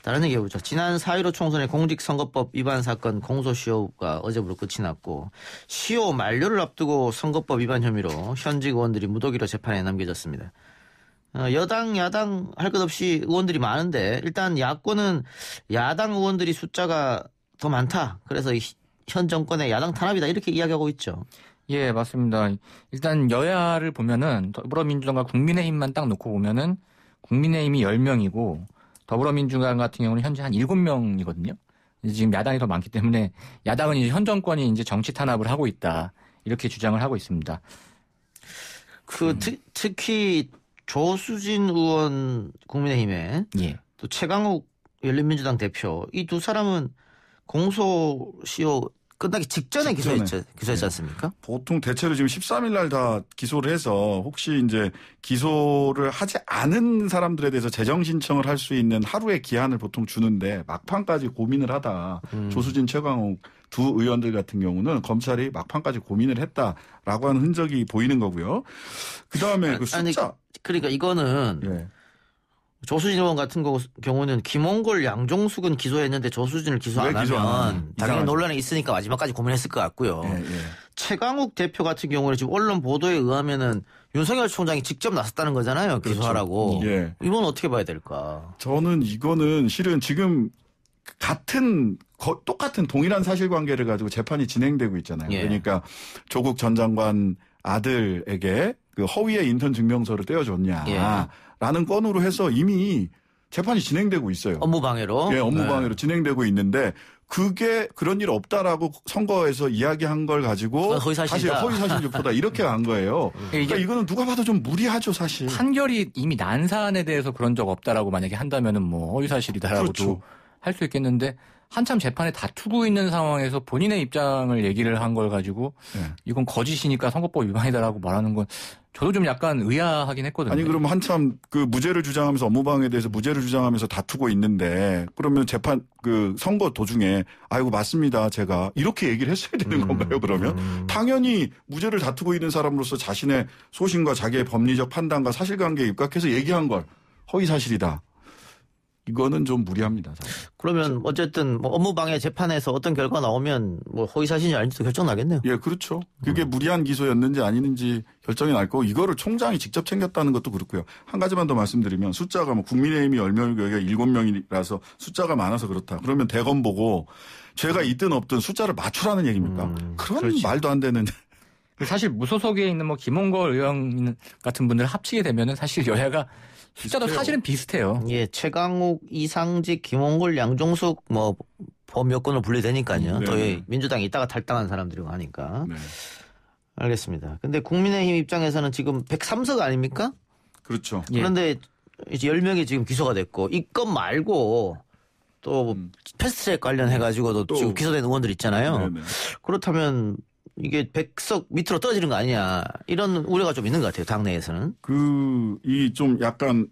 다른 얘기 해보죠. 지난 4.15 총선의 공직선거법 위반 사건 공소시효가 어제부로 끝이 났고 시효 만료를 앞두고 선거법 위반 혐의로 현직 의원들이 무더기로 재판에 남겨졌습니다. 여당, 야당 할 것 없이 의원들이 많은데 일단 야권은 야당 의원들이 숫자가 더 많다. 그래서 현 정권의 야당 탄압이다 이렇게 이야기하고 있죠. 예, 맞습니다. 일단 여야를 보면은 더불어민주당과 국민의힘만 딱 놓고 보면은 국민의힘이 10명이고 더불어민주당 같은 경우는 현재 한 7명이거든요. 지금 야당이 더 많기 때문에 야당은 이제 현 정권이 이제 정치 탄압을 하고 있다. 이렇게 주장을 하고 있습니다. 특히 조수진 의원 국민의힘에 예. 또 최강욱 열린민주당 대표 이 두 사람은 공소시효 끝나기 직전에 기소했지 않습니까? 보통 대체로 지금 13일 날 다 기소를 해서 혹시 이제 기소를 하지 않은 사람들에 대해서 재정 신청을 할 수 있는 하루의 기한을 보통 주는데 막판까지 고민을 하다 조수진 최강욱 두 의원들 같은 경우는 검찰이 막판까지 고민을 했다라고 하는 흔적이 보이는 거고요. 그다음에 그 숫자. 그러니까 이거는 예. 조수진 의원 같은 경우는 김홍걸, 양종숙은 기소했는데 조수진을 기소 안 하면 당연히 논란이 있으니까 마지막까지 고민했을 것 같고요. 예, 예. 최강욱 대표 같은 경우는 지금 언론 보도에 의하면은 윤석열 총장이 직접 나섰다는 거잖아요. 그렇죠. 기소하라고. 예. 이건 어떻게 봐야 될까? 저는 이거는 실은 지금 똑같은 동일한 사실관계를 가지고 재판이 진행되고 있잖아요. 예. 그러니까 조국 전 장관 아들에게 그 허위의 인턴 증명서를 떼어줬냐라는 건으로 해서 이미 재판이 진행되고 있어요. 업무방해로? 예, 업무방해로 진행되고 있는데 그게 그런 일 없다라고 선거에서 이야기한 걸 가지고 사실 허위사실 유포다 이렇게 간 거예요. 그러니까 이거는 누가 봐도 좀 무리하죠, 사실. 판결이 이미 난 사안에 대해서 그런 적 없다라고 만약에 한다면은 뭐 허위사실이다라고도 그렇죠. 할 수 있겠는데 한참 재판에 다투고 있는 상황에서 본인의 입장을 얘기를 한 걸 가지고 이건 거짓이니까 선거법 위반이다라고 말하는 건 저도 좀 약간 의아하긴 했거든요. 아니 그러면 한참 그 무죄를 주장하면서 업무방해에 대해서 무죄를 주장하면서 다투고 있는데 그러면 재판 그 선거 도중에 아이고 맞습니다 제가 이렇게 얘기를 했어야 되는 건가요 그러면? 당연히 무죄를 다투고 있는 사람으로서 자신의 소신과 자기의 법리적 판단과 사실관계에 입각해서 얘기한 걸 허위사실이다. 이거는 좀 무리합니다. 사실. 그러면 어쨌든 뭐 업무방해 재판에서 어떤 결과 나오면 뭐 허위사실인지 아닌지도 결정 나겠네요. 예, 그렇죠. 그게 무리한 기소였는지 아니는지 결정이 날 거고 이거를 총장이 직접 챙겼다는 것도 그렇고요. 한 가지만 더 말씀드리면 숫자가 뭐 국민의힘이 10명이고 여기가 7명이라서 숫자가 많아서 그렇다. 그러면 대검 보고 죄가 있든 없든 숫자를 맞추라는 얘기입니까? 그런 그렇지. 말도 안 되는. 사실 무소속에 있는 뭐 김홍걸 의원 같은 분들 합치게 되면은 사실 여야가 숫자도 비슷해요. 사실은 비슷해요. 예, 최강욱, 이상직, 김홍걸, 양종숙 뭐 범여권으로 분리되니까요. 네. 또 민주당이 있다가 탈당한 사람들이고 하니까. 네. 알겠습니다. 근데 국민의힘 입장에서는 지금 103석 아닙니까? 그렇죠. 예. 그런데 이제 10명이 지금 기소가 됐고 이 건 말고 또 패스트트랙 관련해가지고도 또 지금 기소된 의원들 있잖아요. 네네. 그렇다면 이게 100석 밑으로 떨어지는 거 아니냐 이런 우려가 좀 있는 것 같아요. 당내에서는. 이 좀 약간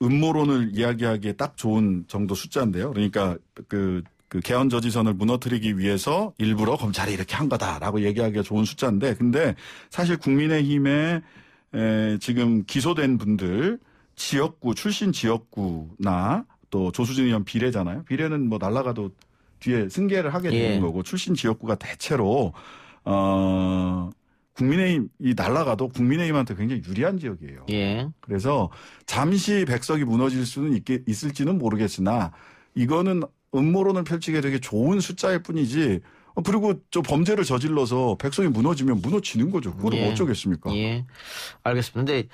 음모론을 이야기하기에 딱 좋은 정도 숫자인데요. 그러니까 그 개헌 저지선을 무너뜨리기 위해서 일부러 검찰이 이렇게 한 거다라고 얘기하기가 좋은 숫자인데 근데 사실 국민의힘에 지금 기소된 분들 지역구 출신 지역구나 또 조수진 의원 비례잖아요. 비례는 뭐 날라가도 뒤에 승계를 하게 되는 거고 출신 지역구가 대체로 국민의힘이 날라가도 국민의힘한테 굉장히 유리한 지역이에요. 예. 그래서 잠시 백석이 무너질 수는 있을지는 모르겠으나 이거는 음모론을 펼치게 되게 좋은 숫자일 뿐이지 그리고 저 범죄를 저질러서 백석이 무너지면 무너지는 거죠. 그걸 어쩌겠습니까? 예. 알겠습니다. 근데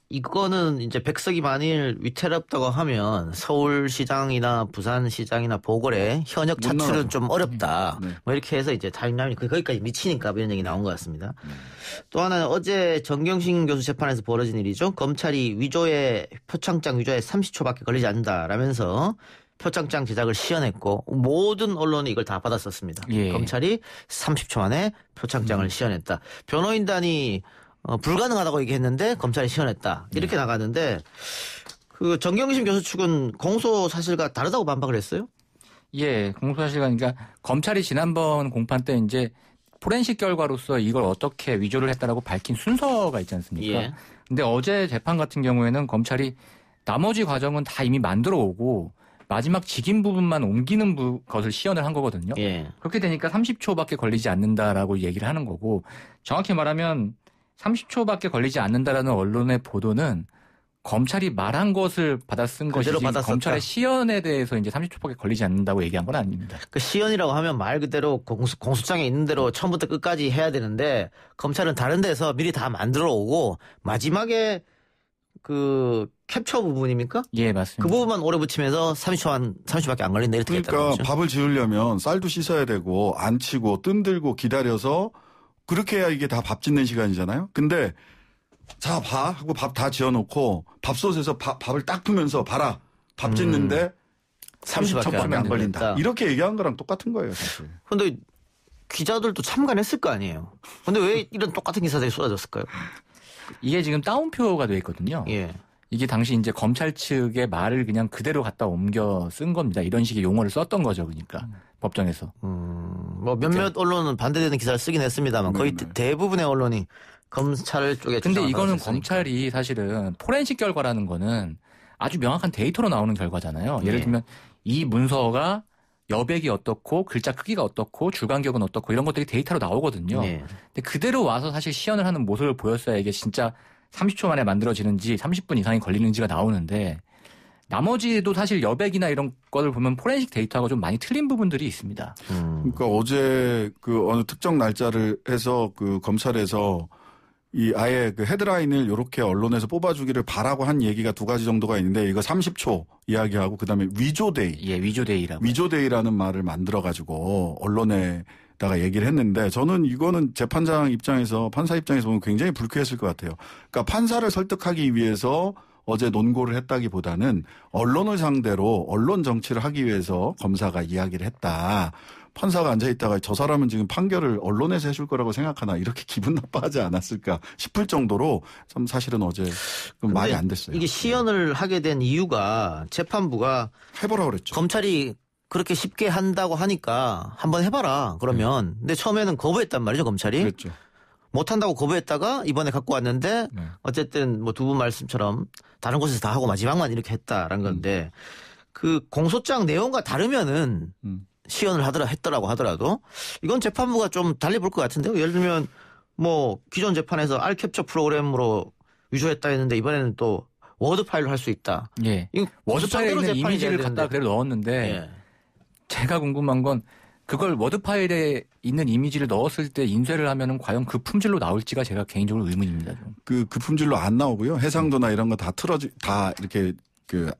이거는 이제 백석이 만일 위태롭다고 하면 서울시장이나 부산시장이나 보궐에 현역 차출은 좀 어렵다. 네. 뭐 이렇게 해서 이제 타임라인이 거기까지 미치니까 이런 얘기 나온 것 같습니다. 또 하나는 어제 정경심 교수 재판에서 벌어진 일이죠. 검찰이 표창장 위조에 30초밖에 걸리지 않는다라면서 표창장 제작을 시연했고 모든 언론이 이걸 다 받았었습니다. 예. 검찰이 30초 만에 표창장을 시연했다. 변호인단이 불가능하다고 얘기했는데 검찰이 시연했다. 이렇게 나갔는데 그 정경심 교수 측은 공소 사실과 다르다고 반박을 했어요? 예, 공소 사실과 그러니까 검찰이 지난번 공판 때 이제 포렌식 결과로서 이걸 어떻게 위조를 했다라고 밝힌 순서가 있지 않습니까? 예. 근데 어제 재판 같은 경우에는 검찰이 나머지 과정은 다 이미 만들어 오고 마지막 직인 부분만 옮기는 것을 시연을 한 거거든요. 예. 그렇게 되니까 30초밖에 걸리지 않는다라고 얘기를 하는 거고 정확히 말하면 30초밖에 걸리지 않는다라는 언론의 보도는 검찰이 말한 것을 받아 쓴 것이지 검찰의 시연에 대해서 이제 30초밖에 걸리지 않는다고 얘기한 건 아닙니다. 그 시연이라고 하면 말 그대로 공소장에 있는 대로 처음부터 끝까지 해야 되는데 검찰은 다른 데서 미리 다 만들어 오고 마지막에 그 캡처 부분입니까? 예, 맞습니다. 그 부분만 오래 붙이면서 30초밖에 안 걸린다 이렇게 그러니까 했다는 거죠. 밥을 지으려면 쌀도 씻어야 되고 안 치고 뜸들고 기다려서 그렇게 해야 이게 다 밥 짓는 시간이잖아요. 근데 자, 봐 하고 밥 다 지어놓고 밥솥에서 밥을 딱 푸면서 봐라 밥 짓는데 30초밖에 안 걸린다. 이렇게 얘기한 거랑 똑같은 거예요, 사실. 근데 기자들도 참관했을 거 아니에요. 근데 왜 이런 똑같은 기사들이 쏟아졌을까요? 이게 지금 따옴표가 돼 있거든요. 예. 이게 당시 이제 검찰 측의 말을 그냥 그대로 갖다 옮겨 쓴 겁니다. 이런 식의 용어를 썼던 거죠, 그러니까 법정에서. 뭐 몇몇 언론은 반대되는 기사를 쓰긴 했습니다만 거의 대부분의 언론이 검찰 쪽에. 근데 이거는 검찰이 사실은 포렌식 결과라는 거는 아주 명확한 데이터로 나오는 결과잖아요. 예를 들면 이 문서가 여백이 어떻고 글자 크기가 어떻고 줄간격은 어떻고 이런 것들이 데이터로 나오거든요. 근데 그대로 와서 사실 시연을 하는 모습을 보였어야 이게 진짜 30초 만에 만들어지는지 30분 이상이 걸리는지가 나오는데 나머지도 사실 여백이나 이런 거를 보면 포렌식 데이터하고 좀 많이 틀린 부분들이 있습니다. 그러니까 어제 그 어느 특정 날짜를 해서 그 검찰에서 이 아예 그 헤드라인을 이렇게 언론에서 뽑아주기를 바라고 한 얘기가 두 가지 정도가 있는데 이거 30초 이야기하고 그다음에 위조데이. 예, 위조데이라고. 위조데이라는 말을 만들어가지고 언론에다가 얘기를 했는데 저는 이거는 재판장 입장에서 판사 입장에서 보면 굉장히 불쾌했을 것 같아요. 그러니까 판사를 설득하기 위해서 어제 논고를 했다기보다는 언론을 상대로 언론 정치를 하기 위해서 검사가 이야기를 했다. 판사가 앉아있다가 저 사람은 지금 판결을 언론에서 해줄 거라고 생각하나 이렇게 기분 나빠하지 않았을까 싶을 정도로 참 사실은 어제 말이 안 됐어요. 이게 시연을 하게 된 이유가 재판부가 해보라고 그랬죠. 검찰이 그렇게 쉽게 한다고 하니까 한번 해봐라 그러면 근데 처음에는 거부했단 말이죠 검찰이. 그랬죠. 못한다고 거부했다가 이번에 갖고 왔는데 어쨌든 뭐 두 분 말씀처럼 다른 곳에서 다 하고 마지막만 이렇게 했다라는 건데 그 공소장 내용과 다르면은 시연을 했더라고 하더라도 이건 재판부가 좀 달리 볼 것 같은데요. 예를 들면 뭐 기존 재판에서 알캡처 프로그램으로 위조했다 했는데 이번에는 또 워드 파일로 할 수 있다. 예. 워드 파일에 있는 이미지를 갖다 그대로 넣었는데 제가 궁금한 건 그걸 워드 파일에 있는 이미지를 넣었을 때 인쇄를 하면은 과연 그 품질로 나올지가 제가 개인적으로 의문입니다. 좀. 그 품질로 안 나오고요. 해상도나 이런 거 다 다 이렇게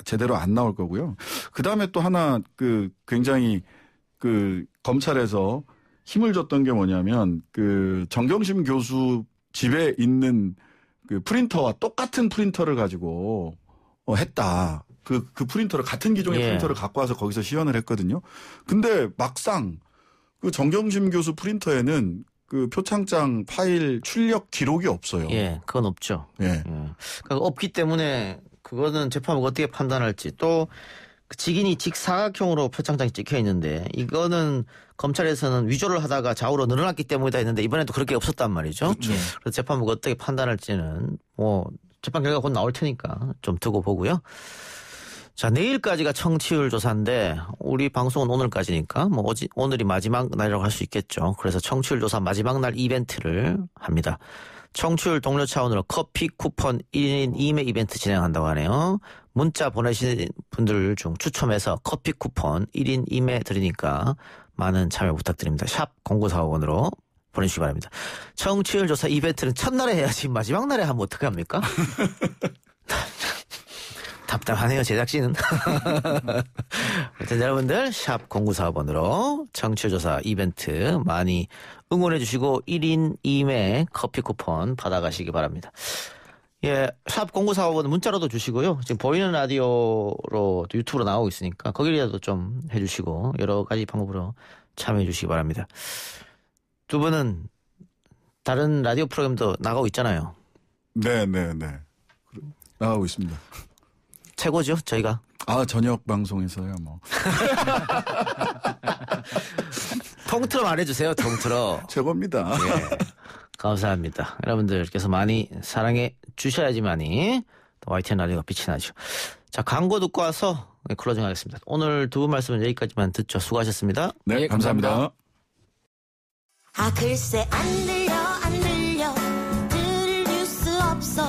제대로 안 나올 거고요. 그 다음에 또 하나 굉장히 검찰에서 힘을 줬던 게 뭐냐면 정경심 교수 집에 있는 프린터와 똑같은 프린터를 가지고 했다. 그 프린터를 같은 기종의 프린터를 갖고 와서 거기서 시연을 했거든요. 근데 막상 정경심 교수 프린터에는 표창장 파일 출력 기록이 없어요. 예, 그건 없죠. 예. 그러니까 없기 때문에 그거는 재판부가 어떻게 판단할지 또 직인이 직사각형으로 표창장이 찍혀 있는데 이거는 검찰에서는 위조를 하다가 좌우로 늘어났기 때문이다 했는데 이번에도 그렇게 없었단 말이죠. 그렇죠. 그래서 재판부가 어떻게 판단할지는 뭐 재판 결과가 곧 나올 테니까 좀 두고 보고요. 자, 내일까지가 청취율 조사인데 우리 방송은 오늘까지니까 뭐 오늘이 마지막 날이라고 할 수 있겠죠. 그래서 청취율 조사 마지막 날 이벤트를 합니다. 청취율 동료 차원으로 커피 쿠폰 1인 2매 이벤트 진행한다고 하네요. 문자 보내신 분들 중 추첨해서 커피 쿠폰 1인 2매 드리니까 많은 참여 부탁드립니다. 샵 0945번으로 보내주시기 바랍니다. 청취율 조사 이벤트는 첫날에 해야지 마지막 날에 하면 어떻게 합니까? 답답하네요, 제작진은. 하여튼 여러분들 샵 0945번으로 청취조사 이벤트 많이 응원해 주시고 1인 2매 커피 쿠폰 받아가시기 바랍니다. 예, 샵 0945번 문자로도 주시고요. 지금 보이는 라디오로 유튜브로 나오고 있으니까 거기라도 좀 해주시고 여러 가지 방법으로 참여해 주시기 바랍니다. 두 분은 다른 라디오 프로그램도 나가고 있잖아요. 네. 나가고 있습니다. 최고죠, 저희가. 저녁 방송에서요, 뭐. 통틀어 말해주세요, 통틀어. 최고입니다. 예, 감사합니다. 여러분들께서 많이 사랑해 주셔야지만이 또 YTN 라디오가 빛이 나죠. 자, 광고 듣고 와서 클로징 하겠습니다. 오늘 두 분 말씀은 여기까지만 듣죠. 수고하셨습니다. 네, 예, 감사합니다. 아 글쎄 안 들려 들을 뉴스 없어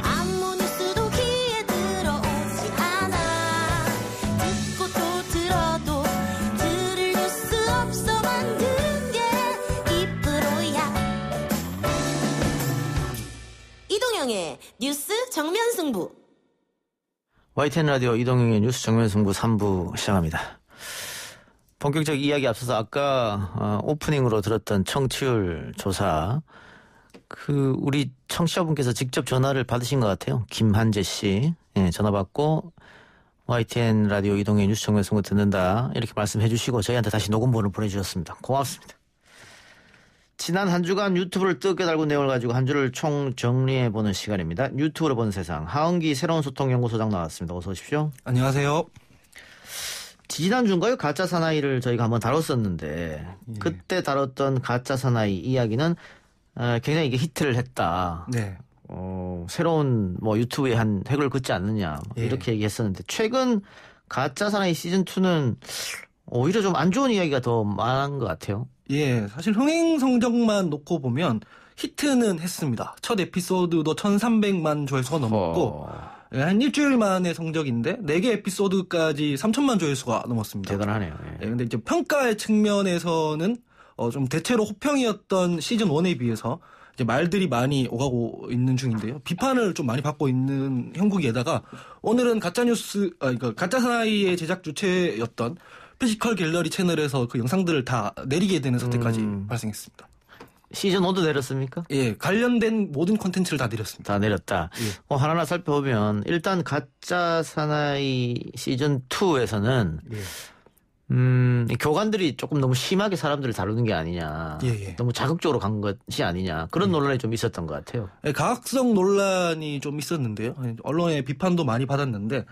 아무 뉴스도 귀에 들어오지 않아 듣고 또 들어도 들을 뉴스 없어 만든 게 이프로야 이동영의 뉴스 정면 승부 YTN 라디오 이동영의 뉴스 정면 승부 3부 시작합니다. 본격적 이야기 앞서서 아까 오프닝으로 들었던 청취율 조사 우리 청취자분께서 직접 전화를 받으신 것 같아요. 김한재 씨 전화 받고 YTN 라디오 이동의 뉴스 정면 승부 듣는다 이렇게 말씀해 주시고 저희한테 다시 녹음본을 보내주셨습니다. 고맙습니다. 지난 한 주간 유튜브를 뜨겁게 달군 내용을 가지고 한 주를 총 정리해보는 시간입니다. 유튜브로 보는 세상 하은기 새로운 소통연구소장 나왔습니다. 어서 오십시오. 안녕하세요. 지난주인가요? 가짜 사나이를 저희가 한번 다뤘었는데 그때 다뤘던 가짜 사나이 이야기는 굉장히 이게 히트를 했다. 네. 새로운 유튜브에 한 획을 긋지 않느냐 이렇게 얘기했었는데 최근 가짜 사나이 시즌2는 오히려 좀 안 좋은 이야기가 더 많은 것 같아요. 예, 사실 흥행 성적만 놓고 보면 히트는 했습니다. 첫 에피소드도 1300만 조회수가 넘었고 한 일주일 만의 성적인데 4개 에피소드까지 3000만 조회수가 넘었습니다. 대단하네요. 예, 근데 이제 평가의 측면에서는 좀 대체로 호평이었던 시즌 1에 비해서 이제 말들이 많이 오가고 있는 중인데요. 비판을 좀 많이 받고 있는 형국에다가 오늘은 그러니까 가짜 사나이의 제작 주체였던 피지컬 갤러리 채널에서 그 영상들을 다 내리게 되는 사태까지 발생했습니다. 시즌 1도 내렸습니까? 예, 관련된 모든 콘텐츠를 다 내렸습니다. 다 내렸다. 예. 하나하나 살펴보면 일단 가짜 사나이 시즌 2에서는 교관들이 조금 너무 심하게 사람들을 다루는 게 아니냐. 너무 자극적으로 간 것이 아니냐. 그런 논란이 좀 있었던 것 같아요. 예, 가학성 논란이 좀 있었는데요. 언론의 비판도 많이 받았는데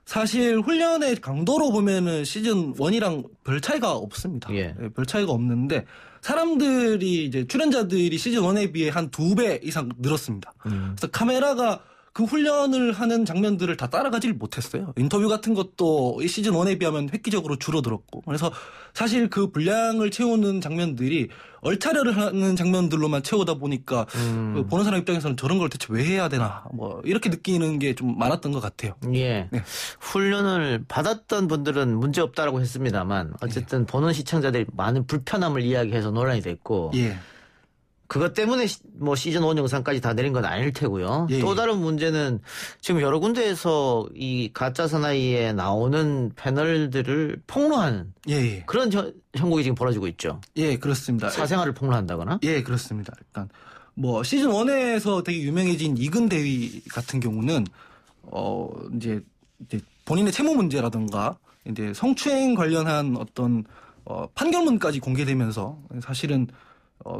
사실 훈련의 강도로 보면은 시즌 1이랑 별 차이가 없습니다. 예. 별 차이가 없는데 사람들이 이제 출연자들이 시즌 1에 비해 한 2배 이상 늘었습니다. 그래서 카메라가 그 훈련을 하는 장면들을 다 따라가질 못했어요. 인터뷰 같은 것도 이 시즌 1에 비하면 획기적으로 줄어들었고. 그래서 사실 그 분량을 채우는 장면들이 얼차려를 하는 장면들로만 채우다 보니까 보는 사람 입장에서는 저런 걸 대체 왜 해야 되나 이렇게 느끼는 게 좀 많았던 것 같아요. 예. 네. 훈련을 받았던 분들은 문제 없다라고 했습니다만 어쨌든 보는 시청자들이 많은 불편함을 이야기해서 논란이 됐고 그것 때문에 시즌 1 영상까지 다 내린 건 아닐 테고요. 또 다른 문제는 지금 여러 군데에서 이 가짜 사나이에 나오는 패널들을 폭로하는 그런 형국이 지금 벌어지고 있죠. 예, 그렇습니다. 사생활을 폭로한다거나? 예, 그렇습니다. 일단 시즌 1에서 되게 유명해진 이근 대위 같은 경우는 이제 본인의 채무 문제라든가 이제 성추행 관련한 어떤 판결문까지 공개되면서 사실은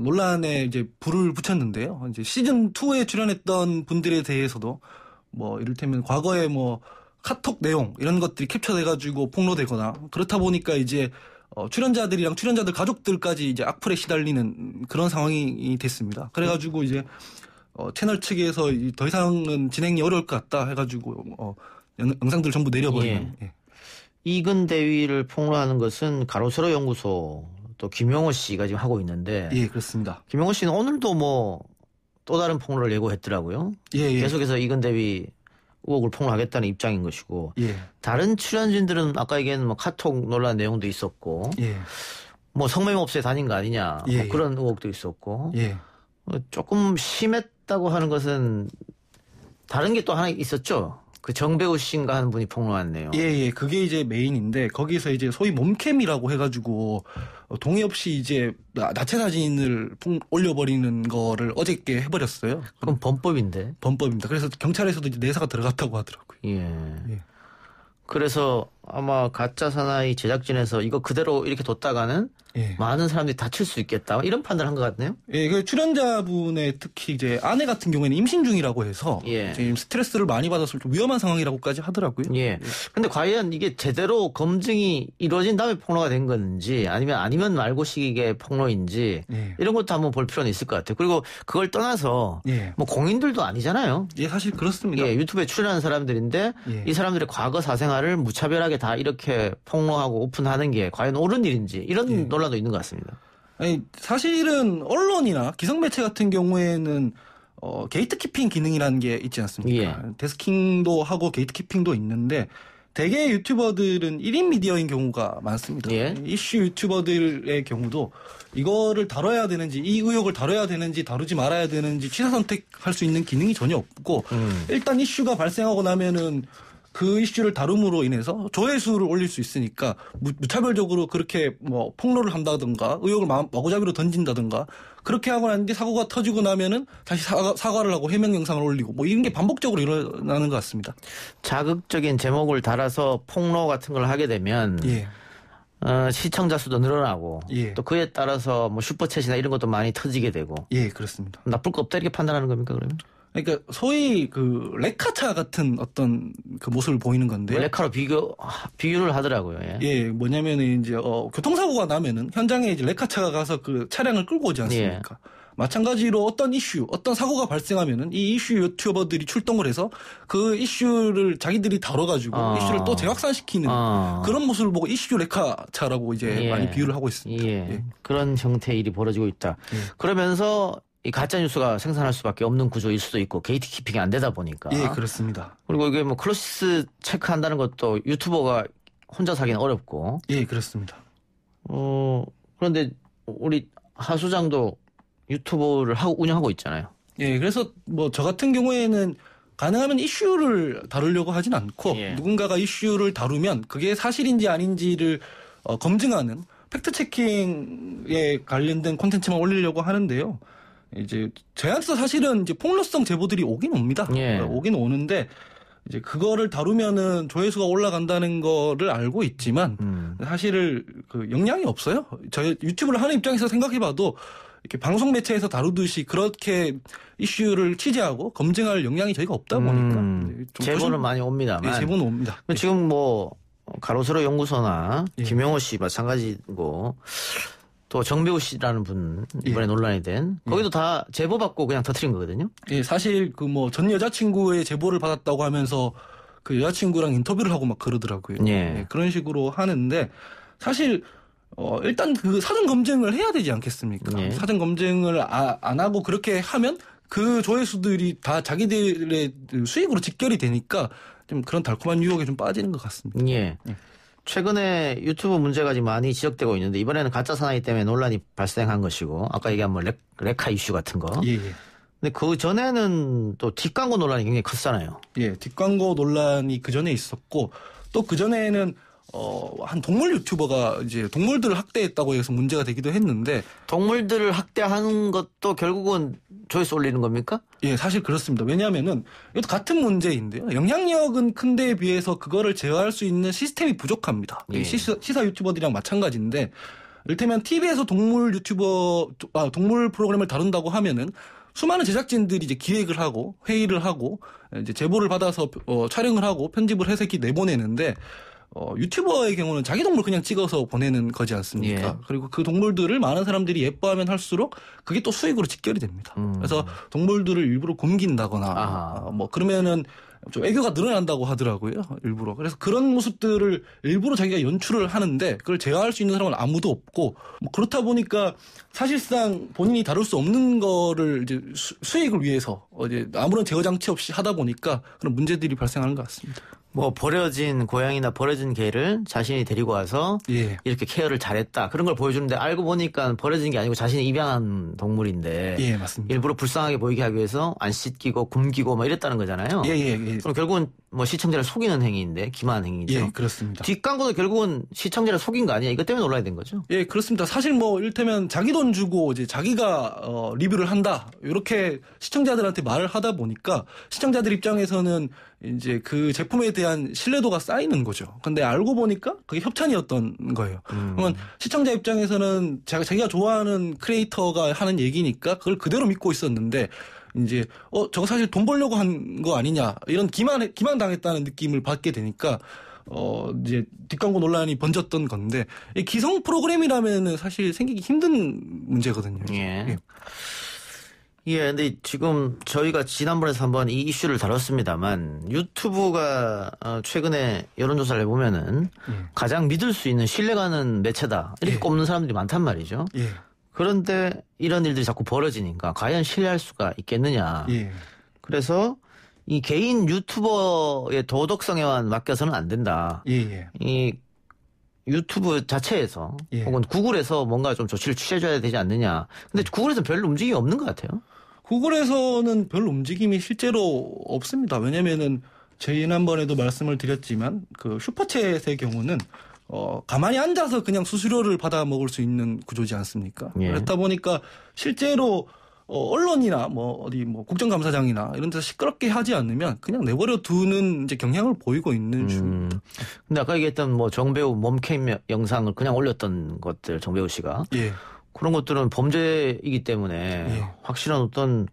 논란에 이제 불을 붙였는데요. 이제 시즌 2에 출연했던 분들에 대해서도 이를테면 과거에 카톡 내용 이런 것들이 캡처돼가지고 폭로되거나 그렇다 보니까 이제 출연자들이랑 출연자들 가족들까지 이제 악플에 시달리는 그런 상황이 됐습니다. 그래가지고 이제 채널 측에서 더 이상은 진행이 어려울 것 같다 해가지고 영상들 전부 내려버리는. 예. 이근 대위를 폭로하는 것은 가로세로 연구소 또 김용호 씨가 지금 하고 있는데. 예, 그렇습니다. 김용호 씨는 오늘도 또 다른 폭로를 예고했더라고요. 계속해서 이근 대위 의혹을 폭로하겠다는 입장인 것이고. 다른 출연진들은 아까 얘기한 카톡 논란 내용도 있었고. 성매매업소에 다닌 거 아니냐. 그런 의혹도 있었고. 조금 심했다고 하는 것은 다른 게 또 하나 있었죠. 그 정배우 씨인가 하는 분이 폭로한 내용. 그게 이제 메인인데 거기서 이제 소위 몸캠이라고 해가지고 동의 없이 이제 나체 사진을 올려버리는 거를 어저께 해버렸어요. 그럼 범법인데? 범법입니다. 그래서 경찰에서도 이제 내사가 들어갔다고 하더라고요. 그래서 아마 가짜 사나이 제작진에서 이거 그대로 이렇게 뒀다가는 예. 많은 사람들이 다칠 수 있겠다 이런 판단을 한 것 같네요. 예, 그 출연자분의 특히 이제 아내 같은 경우에는 임신 중이라고 해서 예. 지금 스트레스를 많이 받아서 좀 위험한 상황이라고까지 하더라고요. 예. 근데 과연 이게 제대로 검증이 이루어진 다음에 폭로가 된 건지 아니면 말고식의 폭로인지 예. 이런 것도 한번 볼 필요는 있을 것 같아요. 그리고 그걸 떠나서 예. 뭐 공인들도 아니잖아요. 예, 사실 그렇습니다. 예, 유튜브에 출연하는 사람들인데 예. 이 사람들의 과거 사생활을 무차별하게 다 이렇게 폭로하고 오픈하는 게 과연 옳은 일인지 이런 예. 논란도 있는 것 같습니다. 아니, 사실은 언론이나 기성매체 같은 경우에는 게이트키핑 기능이라는 게 있지 않습니까? 예. 데스킹도 하고 게이트키핑도 있는데 대개 유튜버들은 1인 미디어인 경우가 많습니다. 예. 이슈 유튜버들의 경우도 이거를 다뤄야 되는지 이 의혹을 다뤄야 되는지 다루지 말아야 되는지 취사 선택할 수 있는 기능이 전혀 없고 일단 이슈가 발생하고 나면은 그 이슈를 다룸으로 인해서 조회수를 올릴 수 있으니까 무차별적으로 그렇게 뭐 폭로를 한다든가 의혹을 마구잡이로 던진다든가 그렇게 하고 났는데 사고가 터지고 나면은 다시 사과를 하고 해명 영상을 올리고 뭐 이런 게 반복적으로 일어나는 것 같습니다. 자극적인 제목을 달아서 폭로 같은 걸 하게 되면 예. 시청자 수도 늘어나고 예. 또 그에 따라서 뭐 슈퍼챗이나 이런 것도 많이 터지게 되고 예, 그렇습니다. 나쁠 거 없다 이렇게 판단하는 겁니까 그러면? 그러니까 소위 그 레카차 같은 어떤 그 모습을 보이는 건데 레카로 비교를 하더라고요. 예. 예, 뭐냐면은 이제 교통사고가 나면은 현장에 이제 레카차가 가서 그 차량을 끌고 오지 않습니까? 예. 마찬가지로 어떤 이슈, 어떤 사고가 발생하면은 이 이슈 유튜버들이 출동을 해서 그 이슈를 자기들이 다뤄가지고 이슈를 또 재확산시키는 그런 모습을 보고 이슈 레카차라고 이제 예. 많이 비유를 하고 있습니다. 예. 예. 그런 형태의 일이 벌어지고 있다. 예. 그러면서 이 가짜 뉴스가 생산할 수밖에 없는 구조일 수도 있고 게이트키핑이 안 되다 보니까. 예, 그렇습니다. 그리고 이게 뭐 클로시스 체크한다는 것도 유튜버가 혼자 하기는 어렵고. 예, 그렇습니다. 그런데 우리 하 소장도 유튜브를 운영하고 있잖아요. 예, 그래서 뭐 저 같은 경우에는 가능하면 이슈를 다루려고 하진 않고 예. 누군가가 이슈를 다루면 그게 사실인지 아닌지를 검증하는 팩트 체킹에 관련된 콘텐츠만 올리려고 하는데요. 이제 저한테도 사실은 이제 폭로성 제보들이 오긴 옵니다. 예. 오긴 오는데 이제 그거를 다루면은 조회수가 올라간다는 거를 알고 있지만 사실 그 영향이 없어요. 저희 유튜브를 하는 입장에서 생각해봐도 이렇게 방송 매체에서 다루듯이 그렇게 이슈를 취재하고 검증할 역량이 저희가 없다 보니까 좀 제보는 많이 옵니다만. 예, 제보는 옵니다. 지금 뭐 가로세로 연구소나 예. 김영호 씨 마찬가지고 또 정배우 씨라는 분 이번에 예. 논란이 된 거기도 다 제보 받고 그냥 터뜨린 거거든요. 예, 사실 그 뭐 전 여자친구의 제보를 받았다고 하면서 그 여자친구랑 인터뷰를 하고 막 그러더라고요. 예. 예, 그런 식으로 하는데 사실 일단 그 사전 검증을 해야 되지 않겠습니까? 예. 사전 검증을 안 하고 그렇게 하면 그 조회수들이 다 자기들의 수익으로 직결이 되니까 좀 그런 달콤한 유혹에 좀 빠지는 것 같습니다. 예. 최근에 유튜브 문제가 지금 많이 지적되고 있는데 이번에는 가짜 사나이 때문에 논란이 발생한 것이고 아까 얘기한 뭐 레카 이슈 같은 거. 예, 예. 근데 그 전에는 또 뒷광고 논란이 굉장히 컸잖아요. 예, 뒷광고 논란이 그 전에 있었고 또 그 전에는 한 동물 유튜버가 이제 동물들을 학대했다고 해서 문제가 되기도 했는데 동물들을 학대하는 것도 결국은 조회수 올리는 겁니까? 예, 사실 그렇습니다. 왜냐하면은 이것도 같은 문제인데요. 영향력은 큰데에 비해서 그거를 제어할 수 있는 시스템이 부족합니다. 예. 시사 유튜버들이랑 마찬가지인데 이를테면 TV에서 동물 프로그램을 다룬다고 하면은 수많은 제작진들이 이제 기획을 하고 회의를 하고 이제 제보를 받아서 촬영을 하고 편집을 해서 이렇게 내보내는데 유튜버의 경우는 자기 동물 그냥 찍어서 보내는 거지 않습니까? 예. 그리고 그 동물들을 많은 사람들이 예뻐하면 할수록 그게 또 수익으로 직결이 됩니다. 그래서 동물들을 일부러 굶긴다거나 뭐 그러면은 좀 애교가 늘어난다고 하더라고요. 일부러. 그래서 그런 모습들을 일부러 자기가 연출을 하는데 그걸 제어할 수 있는 사람은 아무도 없고 뭐 그렇다 보니까 사실상 본인이 다룰 수 없는 거를 이제 수익을 위해서 이제 아무런 제어 장치 없이 하다 보니까 그런 문제들이 발생하는 것 같습니다. 뭐 버려진 고양이나 버려진 개를 자신이 데리고 와서 예. 이렇게 케어를 잘했다 그런 걸 보여주는데 알고 보니까 버려진 게 아니고 자신이 입양한 동물인데 예, 맞습니다. 일부러 불쌍하게 보이게 하기 위해서 안 씻기고 굶기고 막 이랬다는 거잖아요. 예. 그럼 결국은 뭐 시청자를 속이는 행위인데 기만한 행위죠. 예, 그렇습니다. 뒷광고도 결국은 시청자를 속인 거 아니야? 이것 때문에 논란이 된 거죠. 예, 그렇습니다. 사실 뭐 이를테면 자기 돈 주고 이제 자기가 리뷰를 한다 이렇게 시청자들한테 말을 하다 보니까 시청자들 입장에서는 이제 그 제품에 대한 신뢰도가 쌓이는 거죠. 근데 알고 보니까 그게 협찬이었던 거예요. 그러면 시청자 입장에서는 자기가 좋아하는 크리에이터가 하는 얘기니까 그걸 그대로 믿고 있었는데 이제 저거 사실 돈 벌려고 한 거 아니냐 이런 기만당했다는 느낌을 받게 되니까 이제 뒷광고 논란이 번졌던 건데 이 기성 프로그램이라면은 사실 생기기 힘든 문제거든요. 예. 예, 근데 지금 저희가 지난번에서 한번 이 이슈를 다뤘습니다만 유튜브가 최근에 여론조사를 해보면은 가장 믿을 수 있는 신뢰가는 매체다 이렇게 꼽는 사람들이 많단 말이죠. 예. 그런데 이런 일들이 자꾸 벌어지니까 과연 신뢰할 수가 있겠느냐. 예. 그래서 이 개인 유튜버의 도덕성에만 맡겨서는 안 된다. 예. 이 유튜브 자체에서 예. 혹은 구글에서 뭔가 좀 조치를 취해줘야 되지 않느냐. 근데 구글에서 별로 움직임이 없는 것 같아요. 구글에서는 별 움직임이 실제로 없습니다. 왜냐면은 지난번에도 말씀을 드렸지만 그 슈퍼챗의 경우는 가만히 앉아서 그냥 수수료를 받아 먹을 수 있는 구조지 않습니까? 예. 그렇다 보니까 실제로 언론이나 어디 국정감사장이나 이런 데서 시끄럽게 하지 않으면 그냥 내버려 두는 이제 경향을 보이고 있는 중입니다. 근데 아까 얘기했던 정배우 몸캠 영상을 그냥 올렸던 것들, 정배우 씨가. 예. 그런 것들은 범죄이기 때문에 예. 확실한 어떤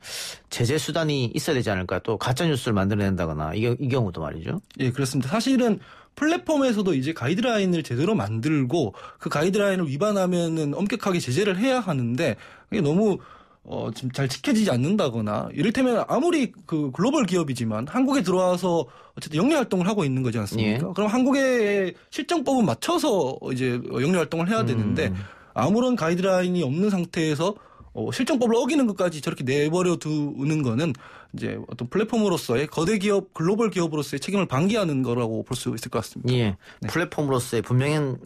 제재 수단이 있어야 되지 않을까. 또 가짜뉴스를 만들어낸다거나 이 경우도 말이죠. 예, 그렇습니다. 사실은 플랫폼에서도 이제 가이드라인을 제대로 만들고 그 가이드라인을 위반하면은 엄격하게 제재를 해야 하는데 이게 너무 지금 잘 지켜지지 않는다거나 이를테면 아무리 그 글로벌 기업이지만 한국에 들어와서 어쨌든 영리 활동을 하고 있는 거지 않습니까? 예. 그럼 한국의 실정법은 맞춰서 이제 영리 활동을 해야 되는데 아무런 가이드라인이 없는 상태에서 실정법을 어기는 것까지 저렇게 내버려 두는 거는 이제 어떤 플랫폼으로서의 거대 기업, 글로벌 기업으로서의 책임을 방기하는 거라고 볼 수 있을 것 같습니다. 예. 네. 플랫폼으로서의 분명한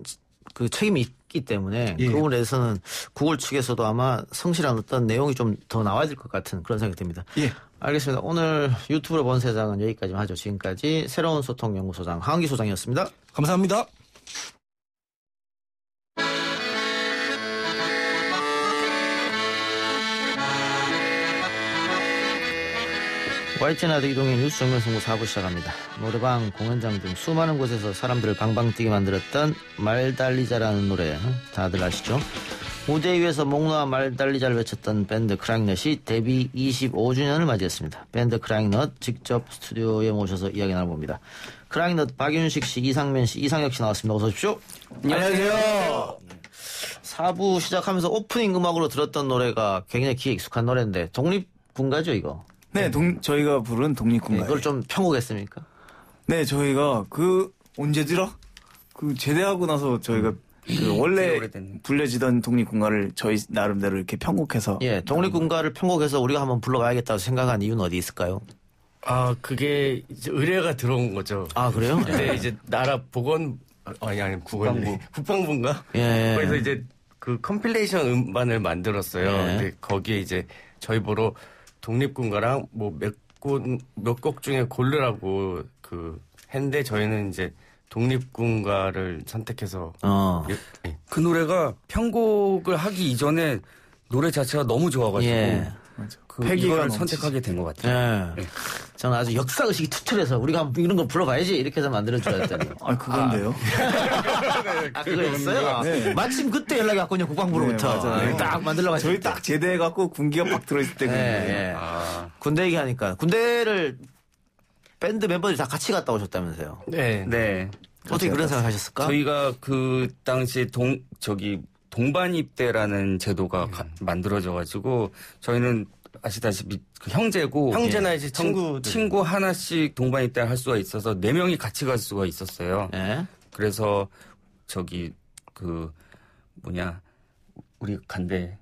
그 책임이 있기 때문에 예. 그 부분에 대해서는 구글 측에서도 아마 성실한 어떤 내용이 좀 더 나와야 될 것 같은 그런 생각이 듭니다. 예. 알겠습니다. 오늘 유튜브로 본 세상은 여기까지만 하죠. 지금까지 새로운 소통연구소장 하은기 소장이었습니다. 감사합니다. YTN 라디오 이동의 뉴스 정면 승부 4부 시작합니다. 노래방, 공연장 등 수많은 곳에서 사람들을 방방 뛰게 만들었던 말달리자라는 노래 다들 아시죠? 무대 위에서 목 놓아 말달리자를 외쳤던 밴드 크라잉넛이 데뷔 25주년을 맞이했습니다. 밴드 크라잉넛 직접 스튜디오에 모셔서 이야기 나눠봅니다. 크라잉넛 박윤식 씨, 이상면 씨, 이상혁 씨 나왔습니다. 어서 오십시오. 안녕하세요. 4부 시작하면서 오프닝 음악으로 들었던 노래가 굉장히 귀에 익숙한 노래인데 독립군가죠 이거? 네, 저희가 부른 독립군가. 네, 그걸 좀 편곡했습니까? 네, 저희가 언제더라? 제대하고 나서 저희가 원래 불려지던 독립군가를 저희 나름대로 이렇게 편곡해서. 예, 독립군가를 편곡해서 우리가 한번 불러봐야겠다고 생각한 이유는 어디 있을까요? 그게 이제 의뢰가 들어온 거죠. 아, 그래요? 그때 이제 나라 국방부인가? 예. 거기서 이제 그 컴필레이션 음반을 만들었어요. 예. 근데 거기에 이제 저희 보러 독립군가랑 몇 곡 중에 고르라고 했는데 저희는 이제 독립군가를 선택해서 그 노래가 편곡을 하기 이전에 노래 자체가 너무 좋아가지고 예. 이걸 선택하게 된 것 같아요. 예. 저는 아주 역사의식이 투철해서 우리가 이런 거 불러봐야지 이렇게 해서 만드는 줄 알았더니. 그건데요. 그거였어요? 네. 마침 그때 연락이 왔군요, 국방부로부터. 네, 딱 만들려고 저희 딱 제대해갖고 군기가 막 들어있을 때. 예. 군대 얘기하니까. 군대를 밴드 멤버들이 다 같이 갔다 오셨다면서요? 네. 어떻게 그런 생각 하셨을까? 저희가 그 당시 동반 입대라는 제도가 만들어져가지고 저희는 아시다시피 형제고 형제나 이제 친구 하나씩 동반 입대를 할 수가 있어서 4명이 같이 갈 수가 있었어요. 그래서 우리 간대가